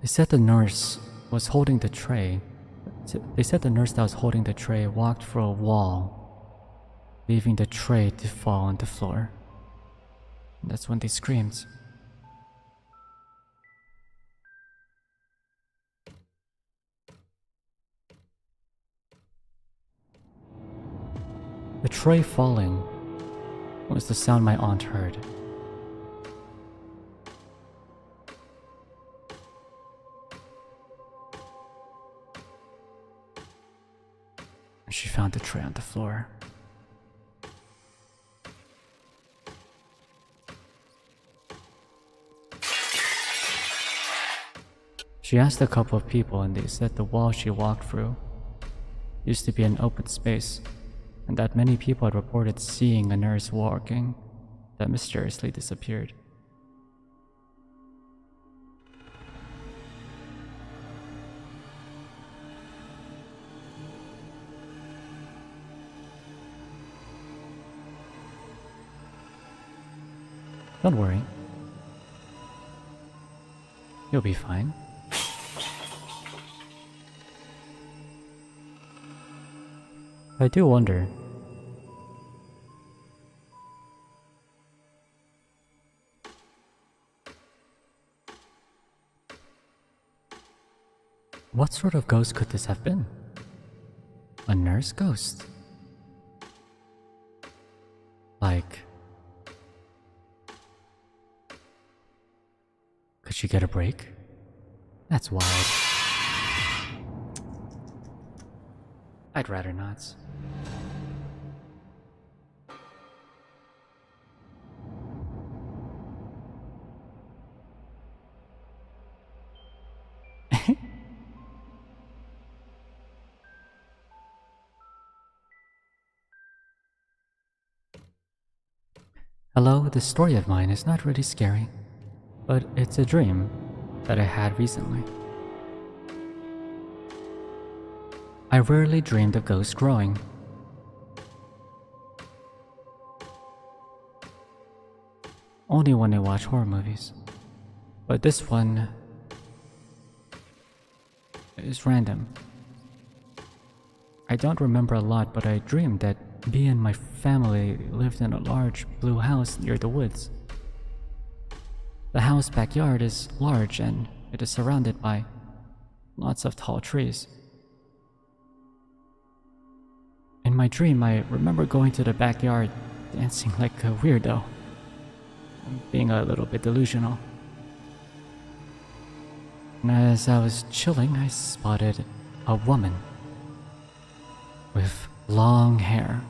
They said the nurse that was holding the tray walked through a wall, leaving the tray to fall on the floor. And that's when they screamed. The tray falling was the sound my aunt heard. She found the tray on the floor. She asked a couple of people and they said the wall she walked through used to be an open space, and that many people had reported seeing a nurse walking that mysteriously disappeared. Don't worry. You'll be fine. I do wonder. What sort of ghost could this have been? A nurse ghost? Like, could she get a break? That's wild. I'd rather not. Hello, this story of mine is not really scary, but it's a dream that I had recently. I rarely dreamed of ghosts growing. Only when I watch horror movies. But this one is random. I don't remember a lot, but I dreamed that me and my family lived in a large blue house near the woods. The house backyard is large and it is surrounded by lots of tall trees. In my dream, I remember going to the backyard dancing like a weirdo, being a little bit delusional. And as I was chilling, I spotted a woman with long hair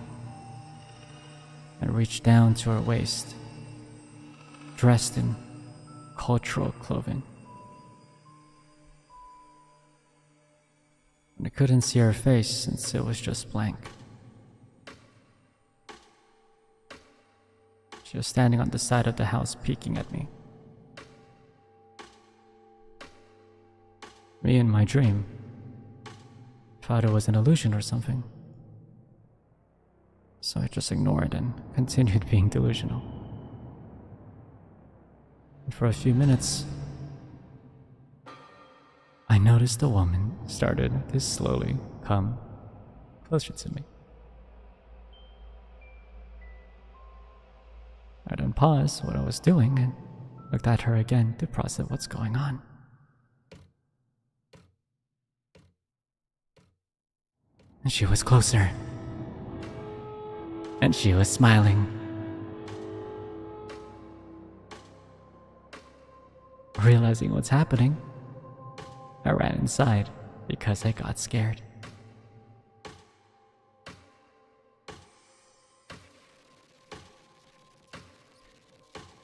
that reached down to her waist, dressed in cultural clothing. And I couldn't see her face since it was just blank. She was standing on the side of the house peeking at me. Me in my dream thought it was an illusion or something. So I just ignored and continued being delusional. And for a few minutes, I noticed the woman started to slowly come closer to me. I then paused what I was doing and looked at her again to process what's going on. And she was closer. And she was smiling. Realizing what's happening, I ran inside because I got scared.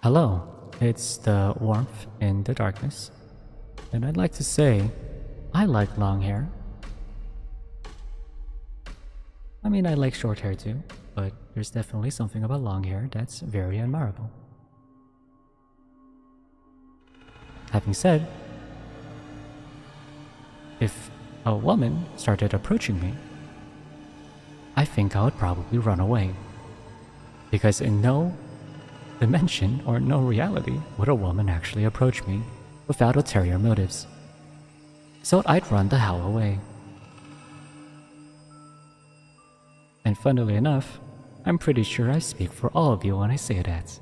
Hello, it's the warmth in the darkness, and I'd like to say I like long hair. I mean, I like short hair too, but there's definitely something about long hair that's very admirable. Having said, if a woman started approaching me, I think I would probably run away. Because in no dimension or no reality would a woman actually approach me without ulterior motives. So I'd run the hell away. And funnily enough, I'm pretty sure I speak for all of you when I say that.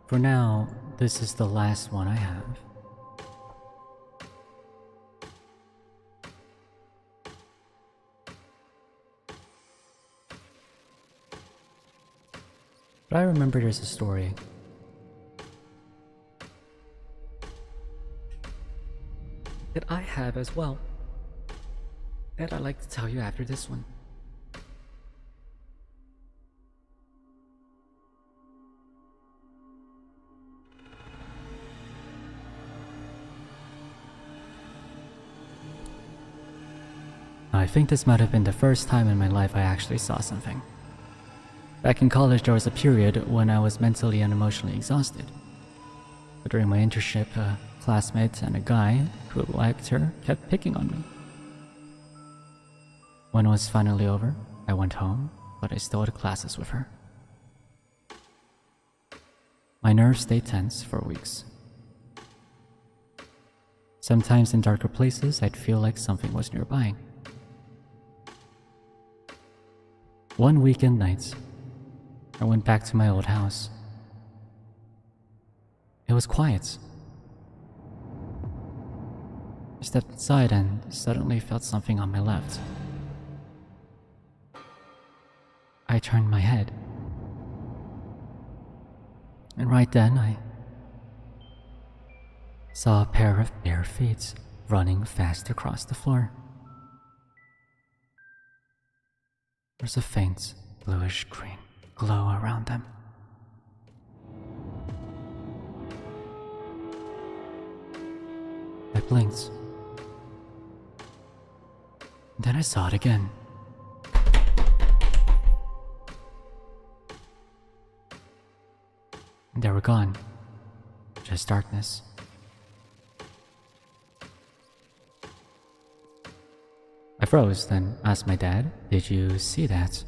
For now, this is the last one I have. But I remember there's a story that I have as well that I'd like to tell you after this one. I think this might have been the first time in my life I actually saw something. Back in college, there was a period when I was mentally and emotionally exhausted. But during my internship, a classmate and a guy who liked her kept picking on me. When it was finally over, I went home, but I still had classes with her. My nerves stayed tense for weeks. Sometimes in darker places, I'd feel like something was nearby. One weekend night, I went back to my old house. It was quiet. I stepped inside and suddenly felt something on my left. I turned my head. And right then, I saw a pair of bare feet running fast across the floor. There's a faint bluish-green glow around them. I blinked. Then I saw it again. They were gone. Just darkness. I froze, then asked my dad, "Did you see that?"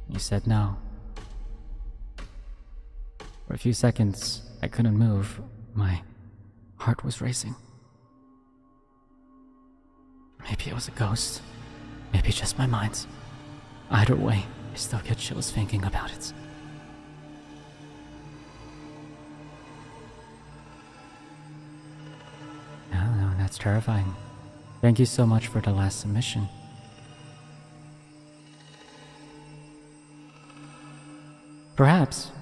He said no. For a few seconds, I couldn't move. My heart was racing. Maybe it was a ghost. Maybe just my mind. Either way, I still get chills thinking about it. No, that's terrifying. Thank you so much for the last submission. Perhaps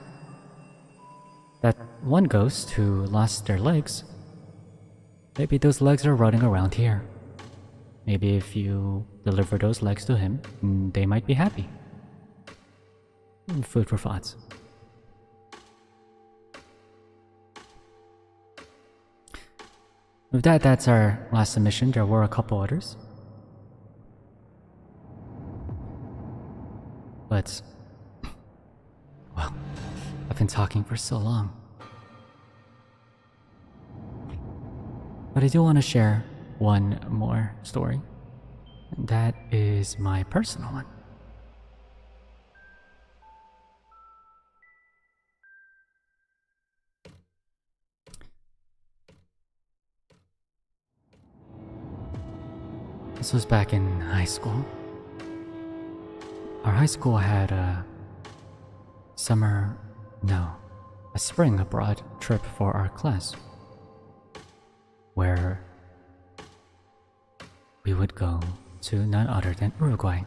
that one ghost who lost their legs, maybe those legs are running around here. Maybe if you deliver those legs to him, they might be happy. Food for thought. With that, that's our last submission. There were a couple others. But, well, I've been talking for so long. But I do want to share one more story. And that is my personal one. This was back in high school. Our high school had a spring abroad trip for our class, where we would go to none other than Uruguay.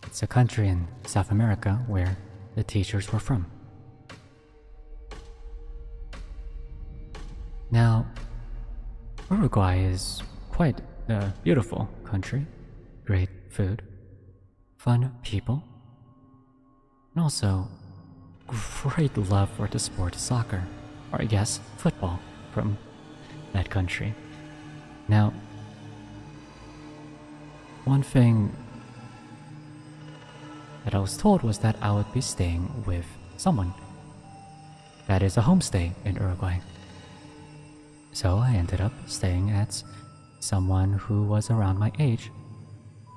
It's a country in South America where the teachers were from. Now, Uruguay is quite a beautiful country, great food, fun people, and also great love for the sport of soccer, or I guess football, from that country. Now, one thing that I was told was that I would be staying with someone. That is a homestay in Uruguay. So I ended up staying at someone who was around my age.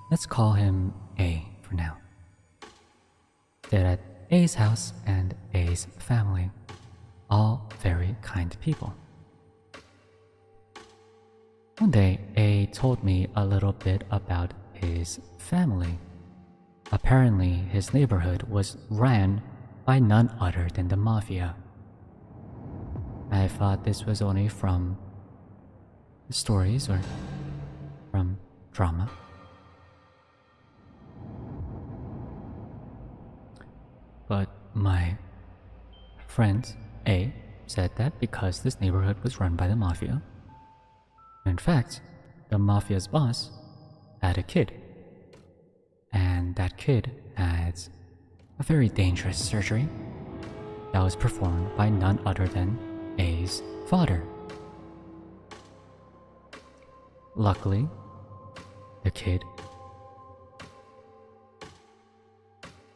Let's call him A for now. Stayed at A's house and A's family. All very kind people. One day, A told me a little bit about his family. Apparently, his neighborhood was ran by none other than the mafia. I thought this was only from stories or from drama. But my friend A said that because this neighborhood was run by the mafia, in fact, the mafia's boss had a kid, and that kid had a very dangerous surgery that was performed by none other than A's father. Luckily, the kid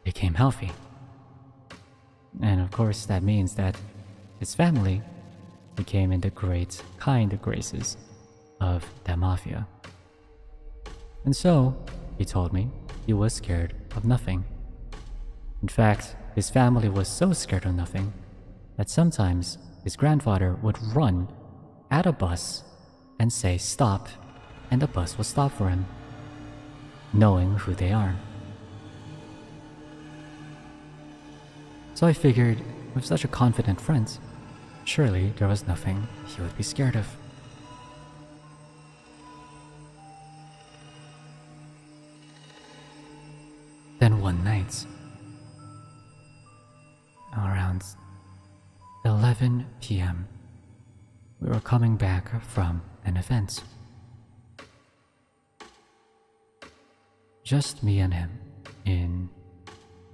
became healthy. And of course, that means that his family became in the great kind graces of the mafia. And so, he told me, he was scared of nothing. In fact, his family was so scared of nothing that sometimes his grandfather would run at a bus and say stop, and the bus will stop for him, knowing who they are. So I figured, with such a confident friend, surely there was nothing he would be scared of. Then one night, around 11 p.m., we were coming back from an event. Just me and him in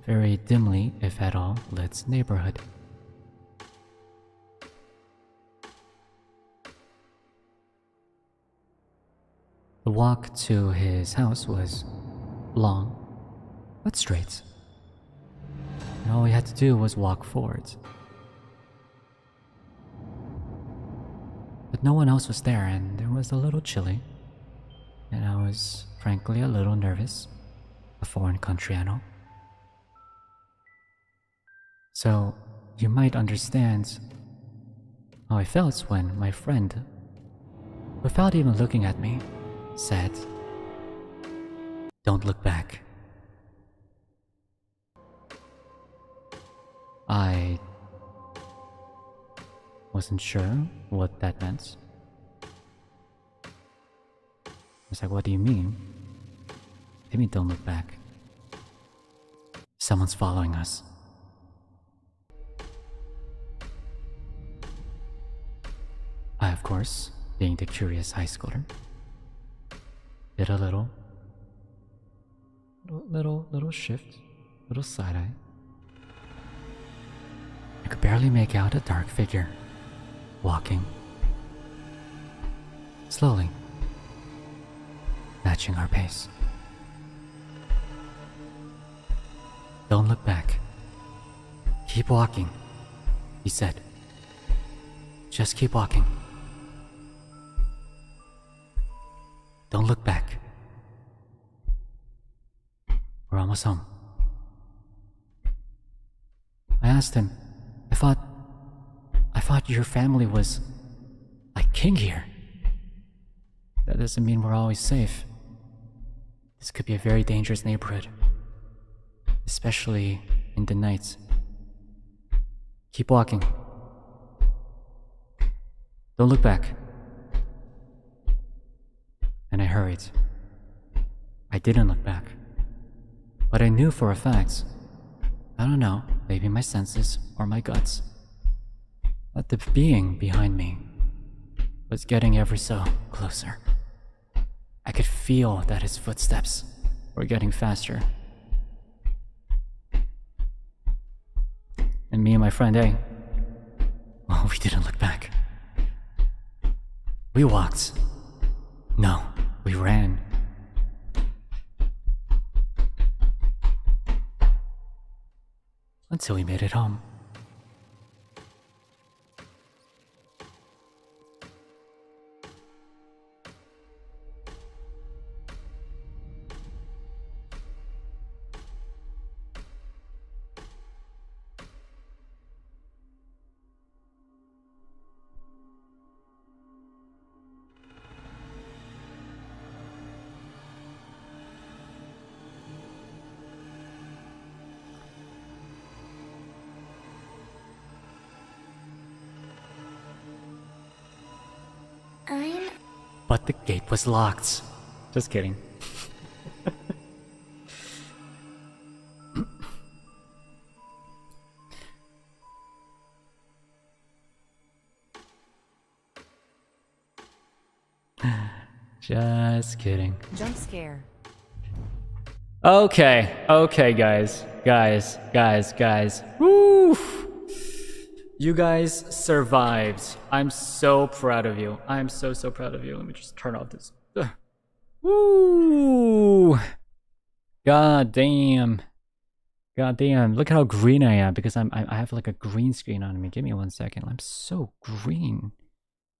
very dimly, if at all, lit neighborhood. The walk to his house was long, but straight. And all we had to do was walk forwards. But no one else was there, and it was a little chilly. And I was, frankly, a little nervous. A foreign country, I know. So, you might understand how I felt when my friend, without even looking at me, said, "Don't look back." I wasn't sure what that meant. I was like, "What do you mean?" "What do you mean, don't look back?" "Someone's following us." I, of course, being the curious high schooler, did a little shift, little side eye. I could barely make out a dark figure, walking slowly, matching our pace. "Don't look back. Keep walking," he said. "Just keep walking. Don't look back. We're almost home." I asked him, I thought your family was like king here. That doesn't mean we're always safe. This could be a very dangerous neighborhood, especially in the night. Keep walking. Don't look back." And I hurried. I didn't look back. But I knew for a fact, I don't know, maybe my senses or my guts, that the being behind me was getting ever so closer. I could feel that his footsteps were getting faster. And me and my friend, well, we didn't look back. We walked. No, we ran. Until we made it home. But the gate was locked. Just kidding. Just kidding. Jump scare. Okay, guys. Woo! You guys survived. I'm so proud of you. I'm so proud of you. Let me just turn off this. Ugh. Woo! God damn. Look how green I am because I have like a green screen on me. Give me 1 second. I'm so green.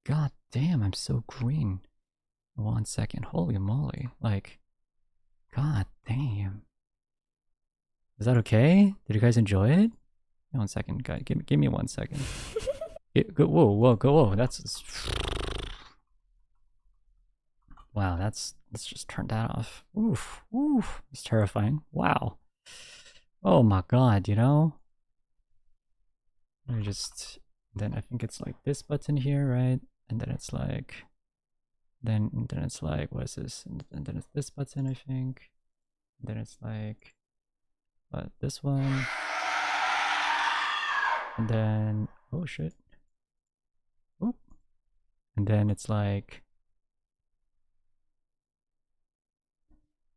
God damn, I'm so green. 1 second. Holy moly. Like, god damn. Is that okay? Did you guys enjoy it? 1 second, guys. Give me 1 second. Whoa. That's... Wow, let's just turn that off. Oof. It's terrifying. Wow. Oh my god, you know? Let me just... Then I think it's like this button here, right? And then it's like... Then it's like, what is this? And then it's this button, I think. And then it's like... this one. And then... Oh shit. Oop. And then it's like...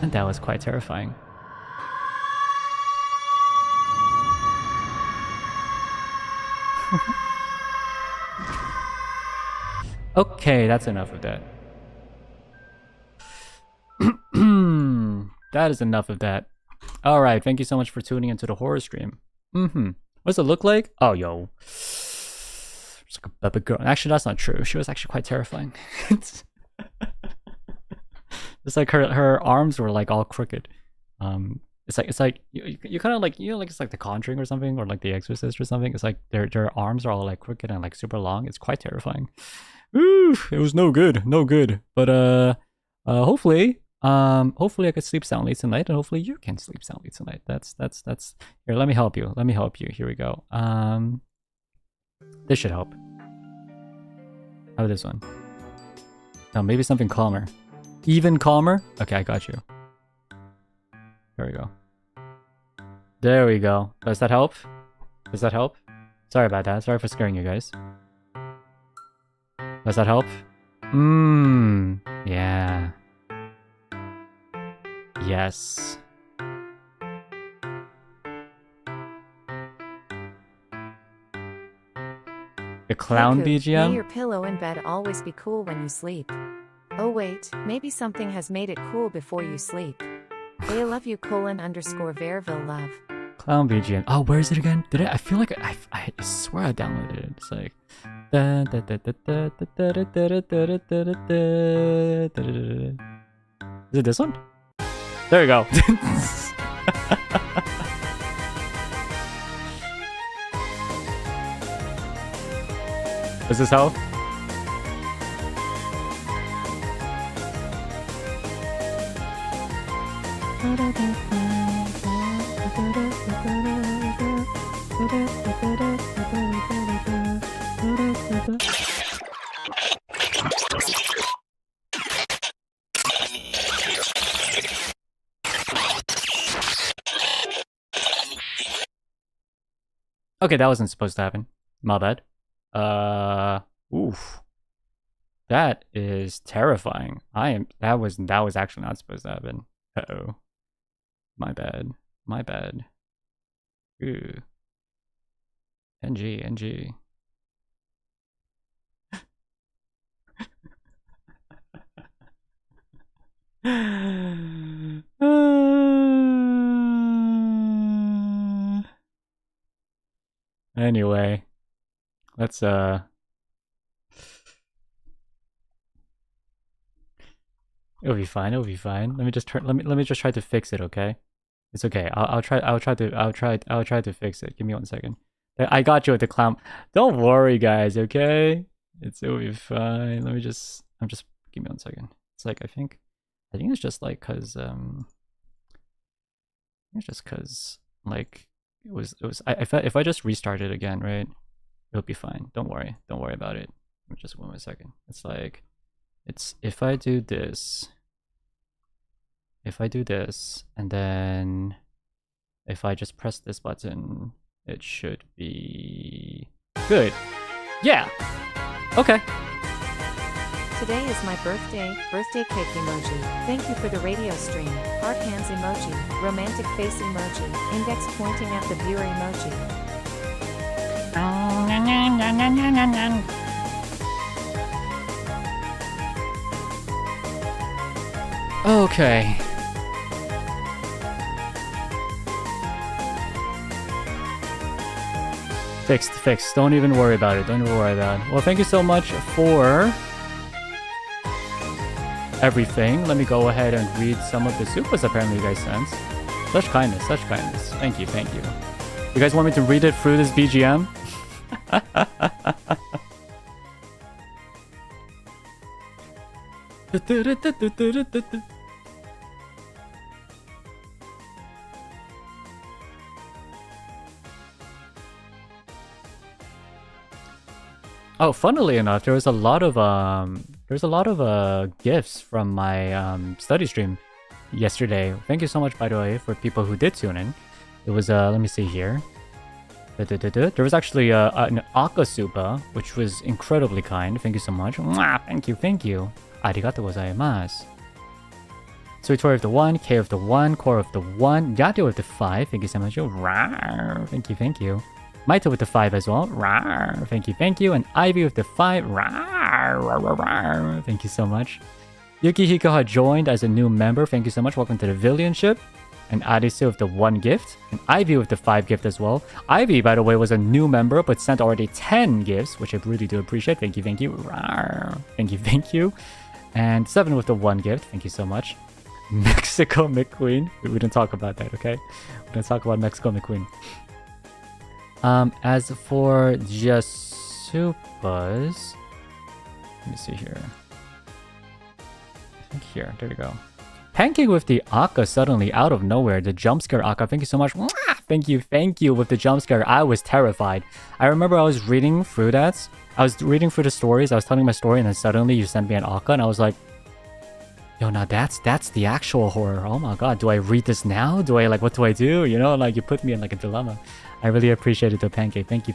And that was quite terrifying. Okay, that's enough of that. That is enough of that. Alright, thank you so much for tuning into the horror stream. What's it look like? Oh, yo. It's like a baby girl. Actually, that's not true. She was actually quite terrifying. It's like her arms were like all crooked. It's like you kind of like, you know, like it's like The Conjuring or something, or like The Exorcist or something. It's like their arms are all like crooked and like super long. It's quite terrifying. Ooh, it was no good. But hopefully I could sleep soundly tonight, and hopefully you can sleep soundly tonight. That's here, let me help you. Here we go. This should help. How about this one? No, maybe something calmer. Even calmer? Okay, I got you. There we go. There we go. Does that help? Sorry about that. Sorry for scaring you guys. Does that help? Yeah. Yes. The clown May BGM? your pillow in bed always be cool when you sleep. Oh wait, maybe something has made it cool before you sleep. I love you : _Verville love. Clown BGM. Oh, where is it again? I feel like I swear I downloaded it. It's like is it this one? There you go. Does this help? Okay, that wasn't supposed to happen. My bad. Oof. That is terrifying. That was actually not supposed to happen. Uh-oh. My bad. Ooh. NG. Anyway, let's it'll be fine. Let me just try to fix it, okay? It's okay. I'll try to fix it. Give me 1 second. I got you with the clown. Don't worry, guys, okay? It'll be fine. Give me 1 second. It's like I think it's just like cause like it was if I just restart it again, right? It'll be fine. Don't worry about it. Just 1 second. It's like if I do this, and then if I just press this button, it should be good. Yeah. Okay. Today is my birthday cake emoji. Thank you for the radio stream. Heart hands emoji. Romantic face emoji. Index pointing at the viewer emoji. Okay. Fixed. Don't even worry about it. Well, thank you so much for everything. Let me go ahead and read some of the supers apparently you guys sent. Such kindness. Thank you. You guys want me to read it through this BGM? Oh, funnily enough, there was a lot of gifts from my study stream yesterday. Thank you so much, by the way, for people who did tune in. It was let me see here. There was actually an Akasupa, which was incredibly kind. Thank you so much. Mwah! Thank you. Arigatou gozaimasu. Suitori with the 1, K with the 1, Core with the 1, Yato with the 5, thank you so much. Rawr, thank you, thank you. Maito with the 5 as well. Rawr, thank you. And Ivy with the 5. Rawr, thank you so much. Yukihiko had joined as a new member. Thank you so much. Welcome to the Vermillion ship. And Arisu with the 1 gift. And Ivy with the 5 gift as well. Ivy, by the way, was a new member but sent already 10 gifts, which I really do appreciate. Thank you. Rawr, thank you. And 7 with the 1 gift. Thank you so much. Mexico McQueen. We didn't talk about that, okay? We didn't talk about Mexico McQueen. As for Jasupas, let me see here. I think here, there we go. Pancake with the Akka suddenly out of nowhere. The jump scare Akka. Thank you so much. Thank you with the jump scare. I was terrified. I remember I was reading through that. I was reading through the stories. I was telling my story, and then suddenly you sent me an Akka, and I was like, yo, now that's the actual horror. Oh my god, do I read this now? What do I do? You know, like you put me in like a dilemma. I really appreciate it though, Pancake. Thank you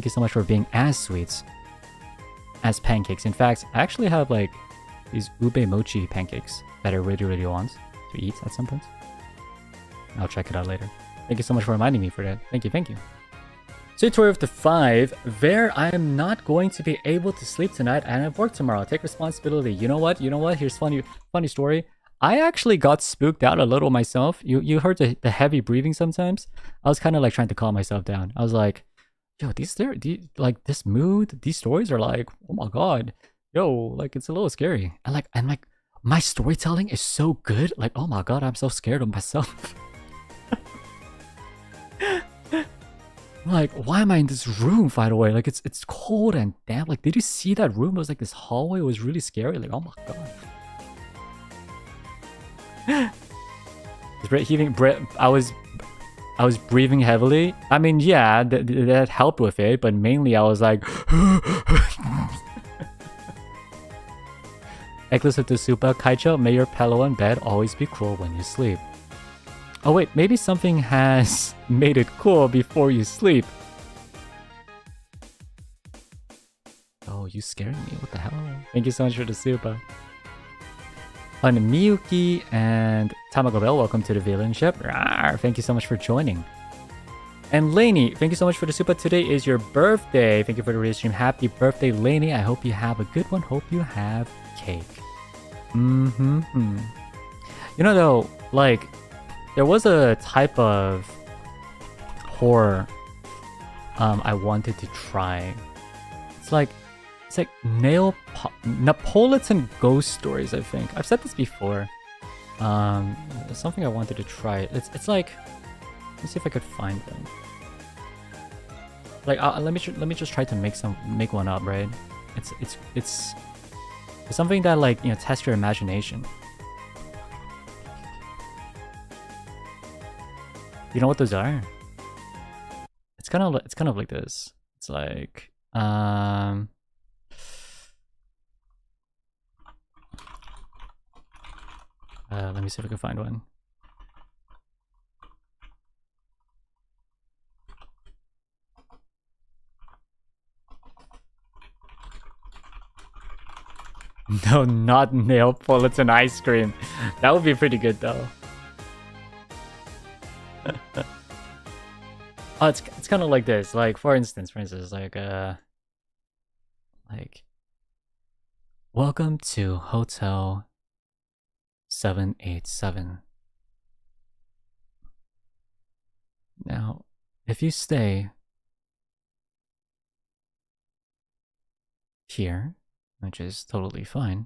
so much for being as sweet as pancakes. In fact, I actually have like these ube mochi pancakes that I really want to eat at some point. I'll check it out later. Thank you so much for reminding me for that. Thank you. Suitori of the 5. There, I am not going to be able to sleep tonight and I have work tomorrow. I'll take responsibility. You know what? Here's funny story. I actually got spooked out a little myself. You heard the heavy breathing sometimes? I was kind of like trying to calm myself down. I was like, yo, this mood, these stories are like, oh my god. Yo, like it's a little scary. And like my storytelling is so good. Like, oh my god, I'm so scared of myself. Like, why am I in this room, by the way? Like, it's cold and damp. Like, did you see that room? It was like this hallway. It was really scary. Like, oh my god. I was breathing heavily. I mean, yeah, that helped with it, but mainly I was like, Eggless with the Supa, Kaicho, may your pillow and bed always be cool when you sleep. Oh wait, maybe something has made it cool before you sleep. Oh, you scared me. What the hell? Thank you so much for the Supa. And Miyuki and Tamagobel, welcome to the Villain ship. Rawr, thank you so much for joining. And Lainey, thank you so much for the Supa. Today is your birthday. Thank you for the real stream. Happy birthday, Lainey. I hope you have a good one. Hope you have cake. You know though, like, there was a type of horror I wanted to try. It's like Neapolitan ghost stories, I think. I've said this before. It's something I wanted to try. It's like, let me see if I could find one. Like, let me just try to make one up, right? It's something that, like, you know, test your imagination. You know what those are? It's kind of like this. It's like let me see if I can find one. No, not Neapolitan ice cream. That would be pretty good though. Oh, it's kind of like this. Like, for instance, like welcome to Hotel 787. Now, if you stay here, which is totally fine,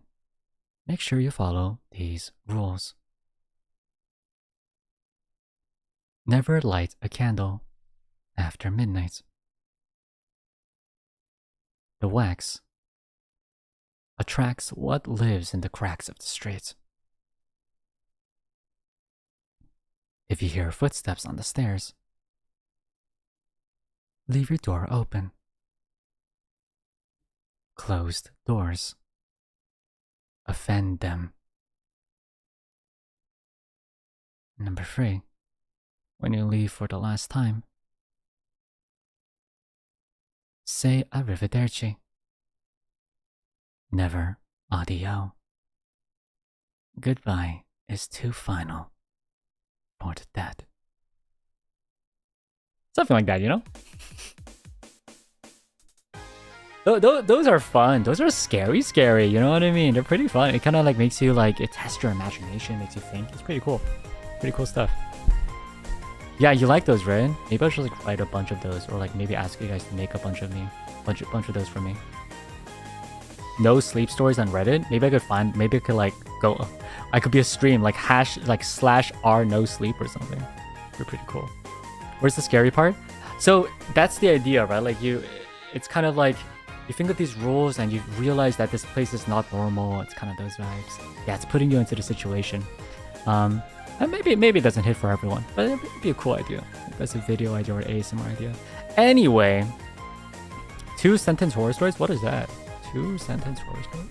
make sure you follow these rules. Never light a candle after midnight. The wax attracts what lives in the cracks of the street. If you hear footsteps on the stairs, leave your door open. Closed doors offend them. Number 3. When you leave for the last time, say arrivederci. Never addio. Goodbye. is too final for the dead. Something like that, you know? Those are fun. Those are scary, you know what I mean? They're pretty fun. It kind of like makes you like, it tests your imagination, makes you think. It's pretty cool. Pretty cool stuff. Yeah, you like those, right? Maybe I should like write a bunch of those, or like maybe ask you guys to make a bunch of those for me. No sleep stories on Reddit. Maybe I could find. Maybe I could like go. I could be a stream like /r no sleep or something. It'd be pretty cool. Where's the scary part? So that's the idea, right? Like it's kind of like you think of these rules and you realize that this place is not normal. It's kind of those vibes. Yeah, it's putting you into the situation. And maybe it doesn't hit for everyone, but it'd be a cool idea. That's a video idea or ASMR idea. Anyway, 2-sentence horror stories. What is that? 2-sentence horror stories.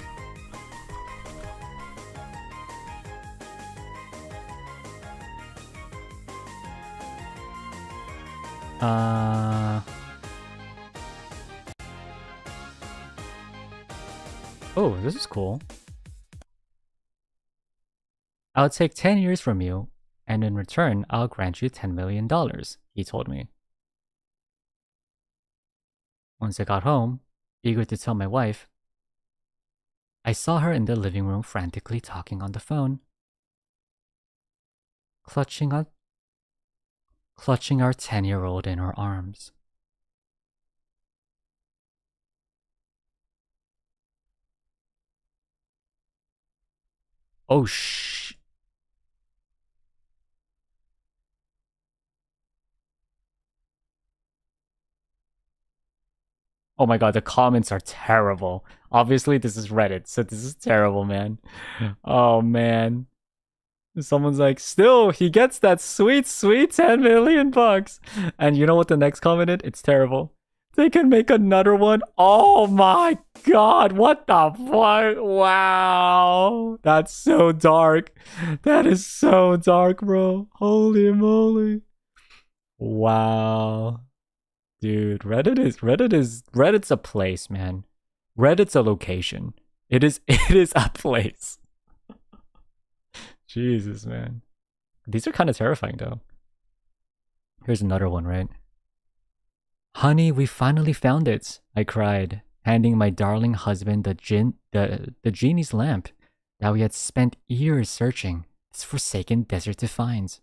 Oh, this is cool. I'll take 10 years from you, and in return, I'll grant you $10 million, he told me. Once I got home, eager to tell my wife, I saw her in the living room frantically talking on the phone, clutching our 10-year-old in her arms. Oh Oh my god, the comments are terrible. Obviously, this is Reddit, so this is terrible, man. Oh man. Someone's like, still, he gets that sweet, sweet 10 million bucks. And you know what the next comment is? It's terrible. They can make another one. Oh my god, what the fuck? Wow. That's so dark. That is so dark, bro. Holy moly. Wow. Dude, Reddit's a place, man. Reddit's a location. It is a place. Jesus, man. These are kind of terrifying, though. Here's another one, right? Honey, we finally found it, I cried, handing my darling husband the genie's lamp that we had spent years searching this forsaken desert to find.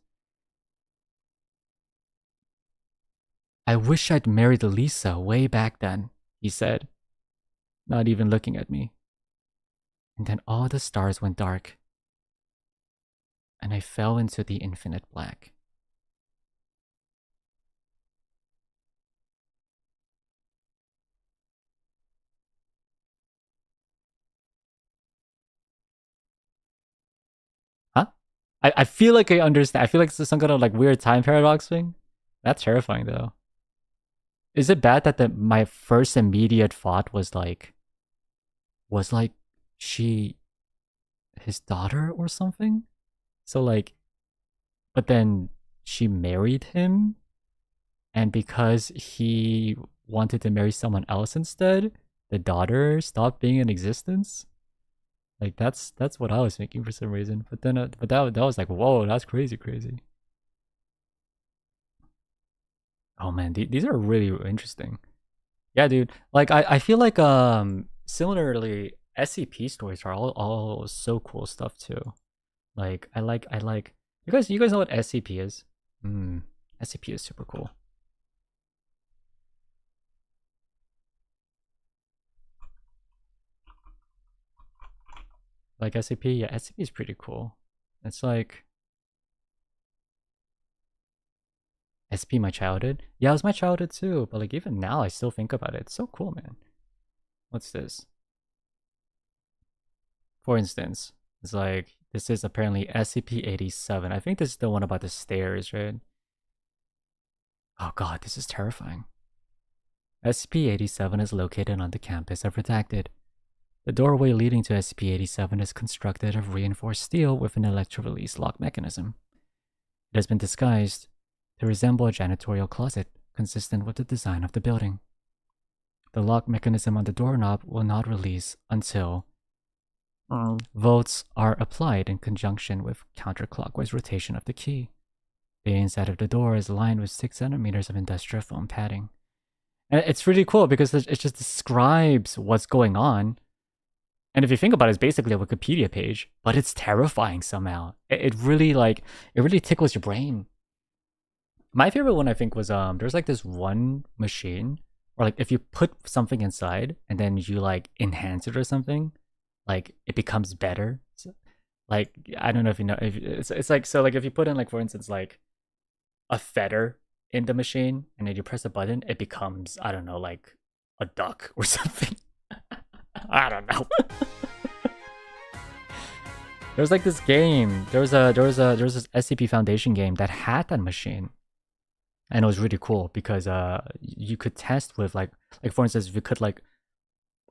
I wish I'd married Lisa way back then, he said, not even looking at me. And then all the stars went dark, and I fell into the infinite black. Huh? I feel like I understand. I feel like it's some kind of like weird time paradox thing. That's terrifying, though. Is it bad that my first immediate thought was like she his daughter or something? So like, but then she married him, and because he wanted to marry someone else instead, the daughter stopped being in existence. Like that's what I was thinking for some reason. But then, but that was like, whoa, that's crazy. Oh man, these are really interesting. Yeah, dude. Like I feel like similarly, SCP stories are all so cool stuff too. Like I like you guys know what SCP is? SCP is super cool. Like SCP, yeah, SCP is pretty cool. It's like SCP my childhood. Yeah, it was my childhood too, but like even now I still think about it. It's so cool, man. What's this? For instance, it's like this is apparently SCP-87. I think this is the one about the stairs, right? Oh god, this is terrifying. SCP-87 is located on the campus of Redacted. The doorway leading to SCP-87 is constructed of reinforced steel with an electro-release lock mechanism. It has been disguised to resemble a janitorial closet, consistent with the design of the building. The lock mechanism on the doorknob will not release until Votes are applied in conjunction with counterclockwise rotation of the key. The inside of the door is lined with 6 centimeters of industrial foam padding. And it's really cool because it just describes what's going on. And if you think about it, it's basically a Wikipedia page, but it's terrifying somehow. It really tickles your brain. My favorite one, I think, was there's like this one machine where like if you put something inside and then you like enhance it or something, like it becomes better. So, like I don't know if you know, if it's like, so like if you put in like, for instance, like a feather in the machine and then you press a button, it becomes, I don't know, like a duck or something. I don't know. There was like this game. There was this SCP Foundation game that had that machine, and it was really cool because you could test with like for instance, if you could like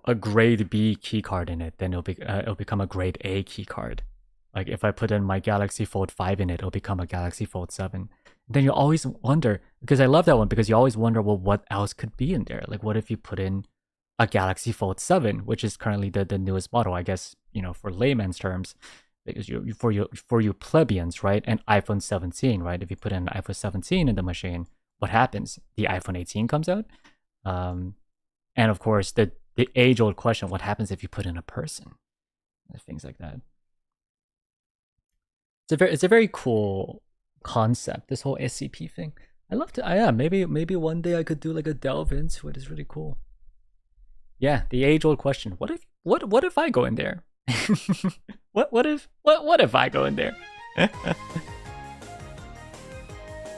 a grade B key card in it, then it'll become a grade A key card. Like if I put in my Galaxy Fold 5 in it, it'll become a Galaxy Fold 7. Then you always wonder, because I love that one, because you always wonder, well, what else could be in there? Like what if you put in a Galaxy Fold 7, which is currently the newest model, I guess, you know, for layman's terms, because for you plebeians, right? And iPhone 17, right? If you put in an iPhone 17 in the machine, what happens? The iPhone 18 comes out. And of course, the age-old question, what happens if you put in a person? Things like that. It's a very cool concept, this whole SCP thing. I love to, yeah, maybe one day I could do like a delve into it. It's really cool. Yeah, the age-old question. What if I go in there? what if I go in there?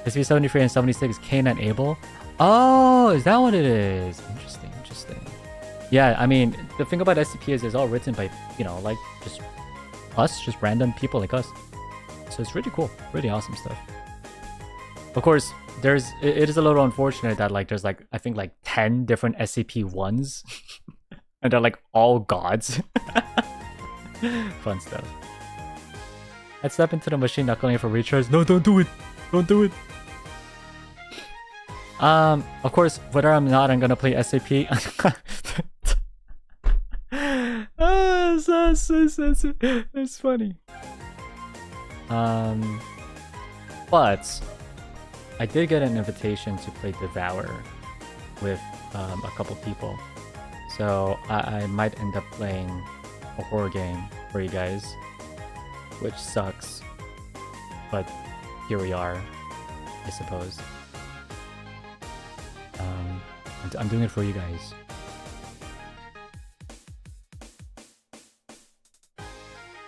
SV73 and 76 Canaan Abel. Oh, is that what it is? Interesting. Yeah, I mean, the thing about SCP is it's all written by, you know, like just us, just random people like us. So it's really cool, really awesome stuff. Of course, it is a little unfortunate that like there's like I think like 10 different SCP-1s and they're like all gods. Fun stuff. I'd step into the machine knuckling for recharge. No, don't do it. Don't do it. Of course, whether I'm not, I'm gonna play SCP. It's funny. But I did get an invitation to play Devour with a couple people, so I might end up playing a horror game for you guys, which sucks, but here we are, I suppose. I'm doing it for you guys.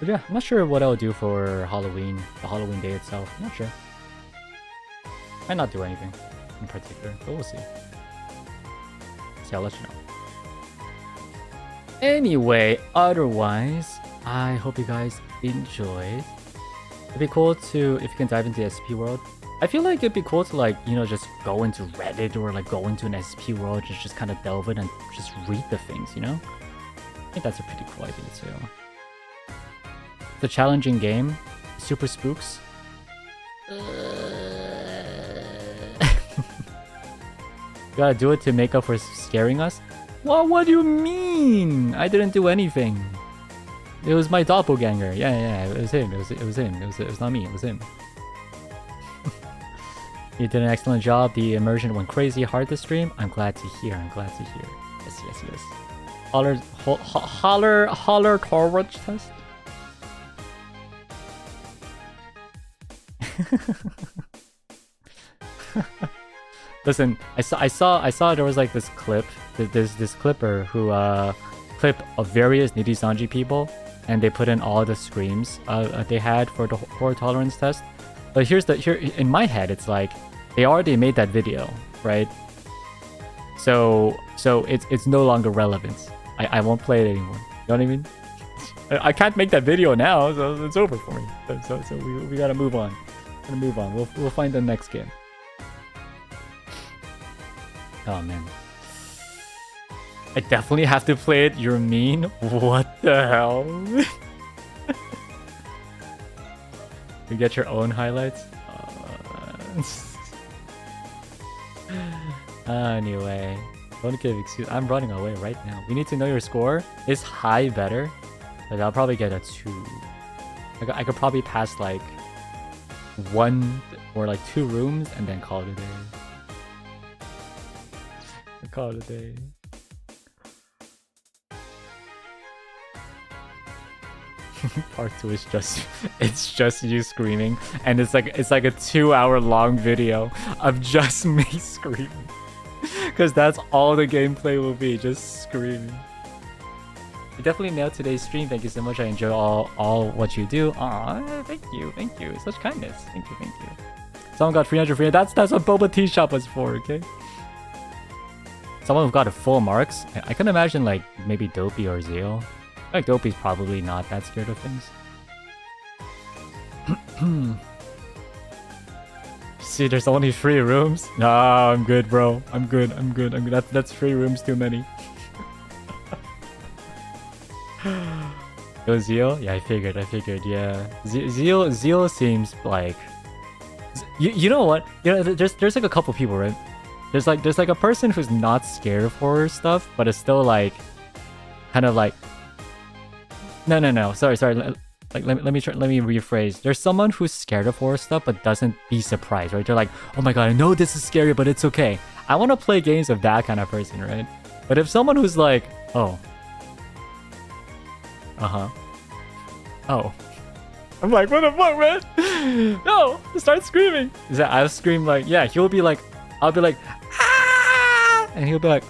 But yeah, I'm not sure what I'll do for Halloween, the Halloween day itself. I'm not sure. Might not do anything in particular, but we'll see. So I'll let you know. Anyway, otherwise, I hope you guys enjoyed. It'd be cool to, if you can dive into the SCP world. I feel like it'd be cool to like, you know, just go into Reddit or like go into an SCP world, just kind of delve in and just read the things, you know? I think that's a pretty cool idea too. It's a challenging game. Super spooks. You gotta do it to make up for scaring us? Well, what do you mean? I didn't do anything. It was my doppelganger. Yeah, it was him. It was him. It was not me. It was him. You did an excellent job. The immersion went crazy hard this stream. I'm glad to hear. Yes. Holler courage test. Listen, I saw there was like this clip. There's this clipper who clipped of various NIJISANJI people, and they put in all the screams they had for the horror tolerance test. But here in my head, it's like they already made that video, right? So it's no longer relevant. I won't play it anymore. You know what I mean? I can't make that video now, so it's over for me. So we gotta move on. We'll find the next game. Oh man. I definitely have to play it. You're mean. What the hell? You get your own highlights? Anyway, don't give excuse. I'm running away right now. We need to know your score. Is high better? But I'll probably get a 2. I could probably pass like 1 or like 2 rooms and then call it a day. Call it a day. Part 2 is just you screaming, and it's like a 2-hour long video of just me screaming, because that's all the gameplay will be, just screaming. You definitely nailed today's stream. Thank you so much. I enjoy all what you do. Aw, thank you. Such kindness. Thank you. Someone got 300 free. That's what Boba Tea Shop was for, okay? Someone who got a full marks. I can imagine like maybe Dopey or Zeal. Like Dopey's probably not that scared of things. See, there's only 3 rooms. Nah, I'm good, bro. I'm good. That's 3 rooms too many. Yo, Zeal? Yeah, I figured, yeah. Zeal seems like... You know what? You know, there's like a couple people, right? There's like a person who's not scared of horror stuff, but is still like... kind of like... No. Sorry. Like, let me rephrase. There's someone who's scared of horror stuff, but doesn't be surprised, right? They're like, oh my god, I know this is scary, but it's okay. I want to play games of that kind of person, right? But if someone who's like, oh... Oh. I'm like, what the fuck, man? No! Start screaming! Is that I'll scream like, yeah, he'll be like, I'll be like, ah! And he'll be like,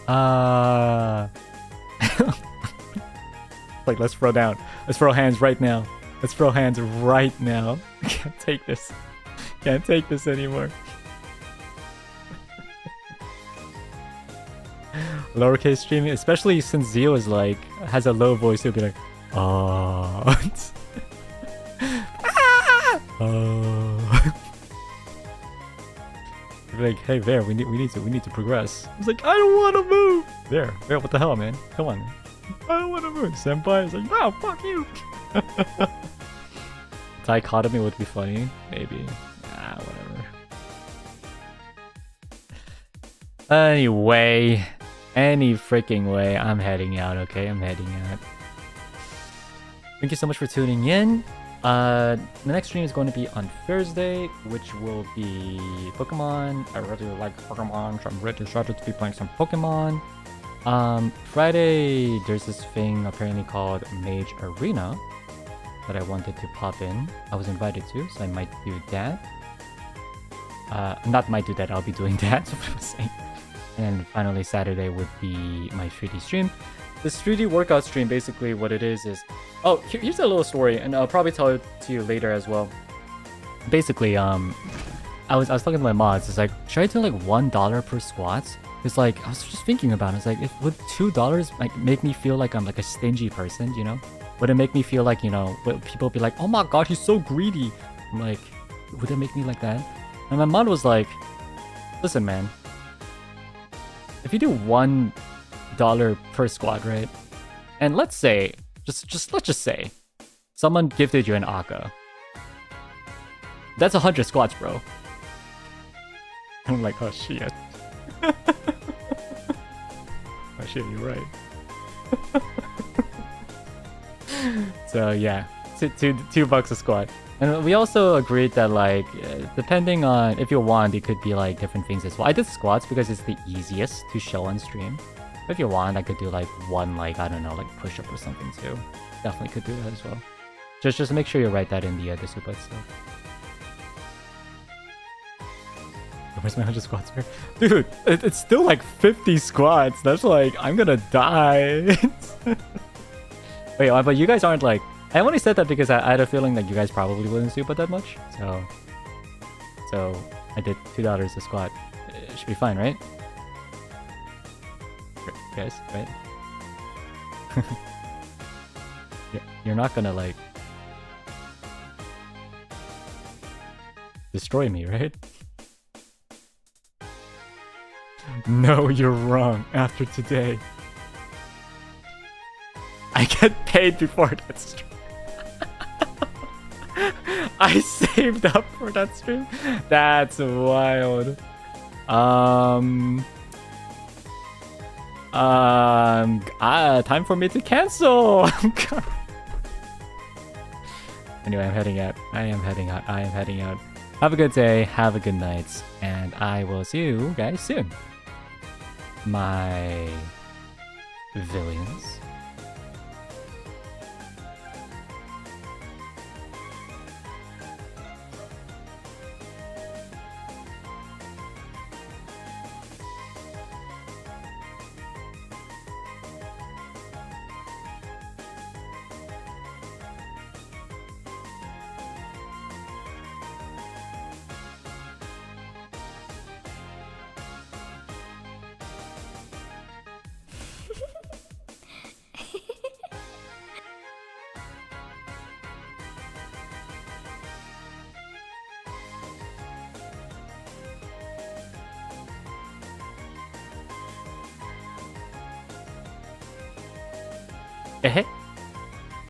like, let's throw down. Let's throw hands right now. I can't take this. Can't take this anymore. Lowercase streaming, especially since Zio is like, has a low voice, he'll be like, oh. Like, hey, Ver, we need to progress. I was like, I don't want to move. Ver, what the hell, man? Come on. I don't want to move. Senpai is like, no, fuck you. Dichotomy would be funny, maybe. Whatever. Anyway, any freaking way, I'm heading out. Okay, I'm heading out. Thank you so much for tuning in. The next stream is going to be on Thursday, which will be Pokemon. I really like Pokemon, so I'm really excited to be playing some Pokemon. Friday, there's this thing apparently called Mage Arena that I wanted to pop in. I was invited to, so I might do that. Not might do that, I'll be doing that, that's what I was saying. And finally, Saturday would be my 3D stream. This 3D workout stream, basically what it is... Oh, here's a little story, and I'll probably tell it to you later as well. Basically, I was talking to my mods. It's like, should I do like $1 per squats? It's like, I was just thinking about it. It's like, would $2 like make me feel like I'm like a stingy person, you know? Would it make me feel like, you know, would people be like, oh my god, he's so greedy? I'm like, would it make me like that? And my mod was like, listen, man, if you do $1 per squat, right? And let's say, let's just say, someone gifted you an Akka. That's 100 squats, bro. I'm like, oh shit. Oh shit, you're right. So yeah, $2 a squat. And we also agreed that like, depending on if you want, it could be like different things as well. I did squats because it's the easiest to show on stream. If you want, I could do like one, like, I don't know, like push-up or something too. Definitely could do that as well. Just make sure you write that in the super stuff. Where's my 100 squats here? Dude, it's still like 50 squats. That's like, I'm gonna die. Wait, but you guys aren't like... I only said that because I had a feeling that you guys probably wouldn't super that much. So I did $2 a squat. It should be fine, right? Guys, right? You're not gonna like destroy me, right? No, you're wrong. After today, I get paid before that stream. I saved up for that stream. That's wild. Time for me to cancel. Anyway, I'm heading out. I am heading out. I am heading out. Have a good day. Have a good night. And I will see you guys soon. My villains. Eh?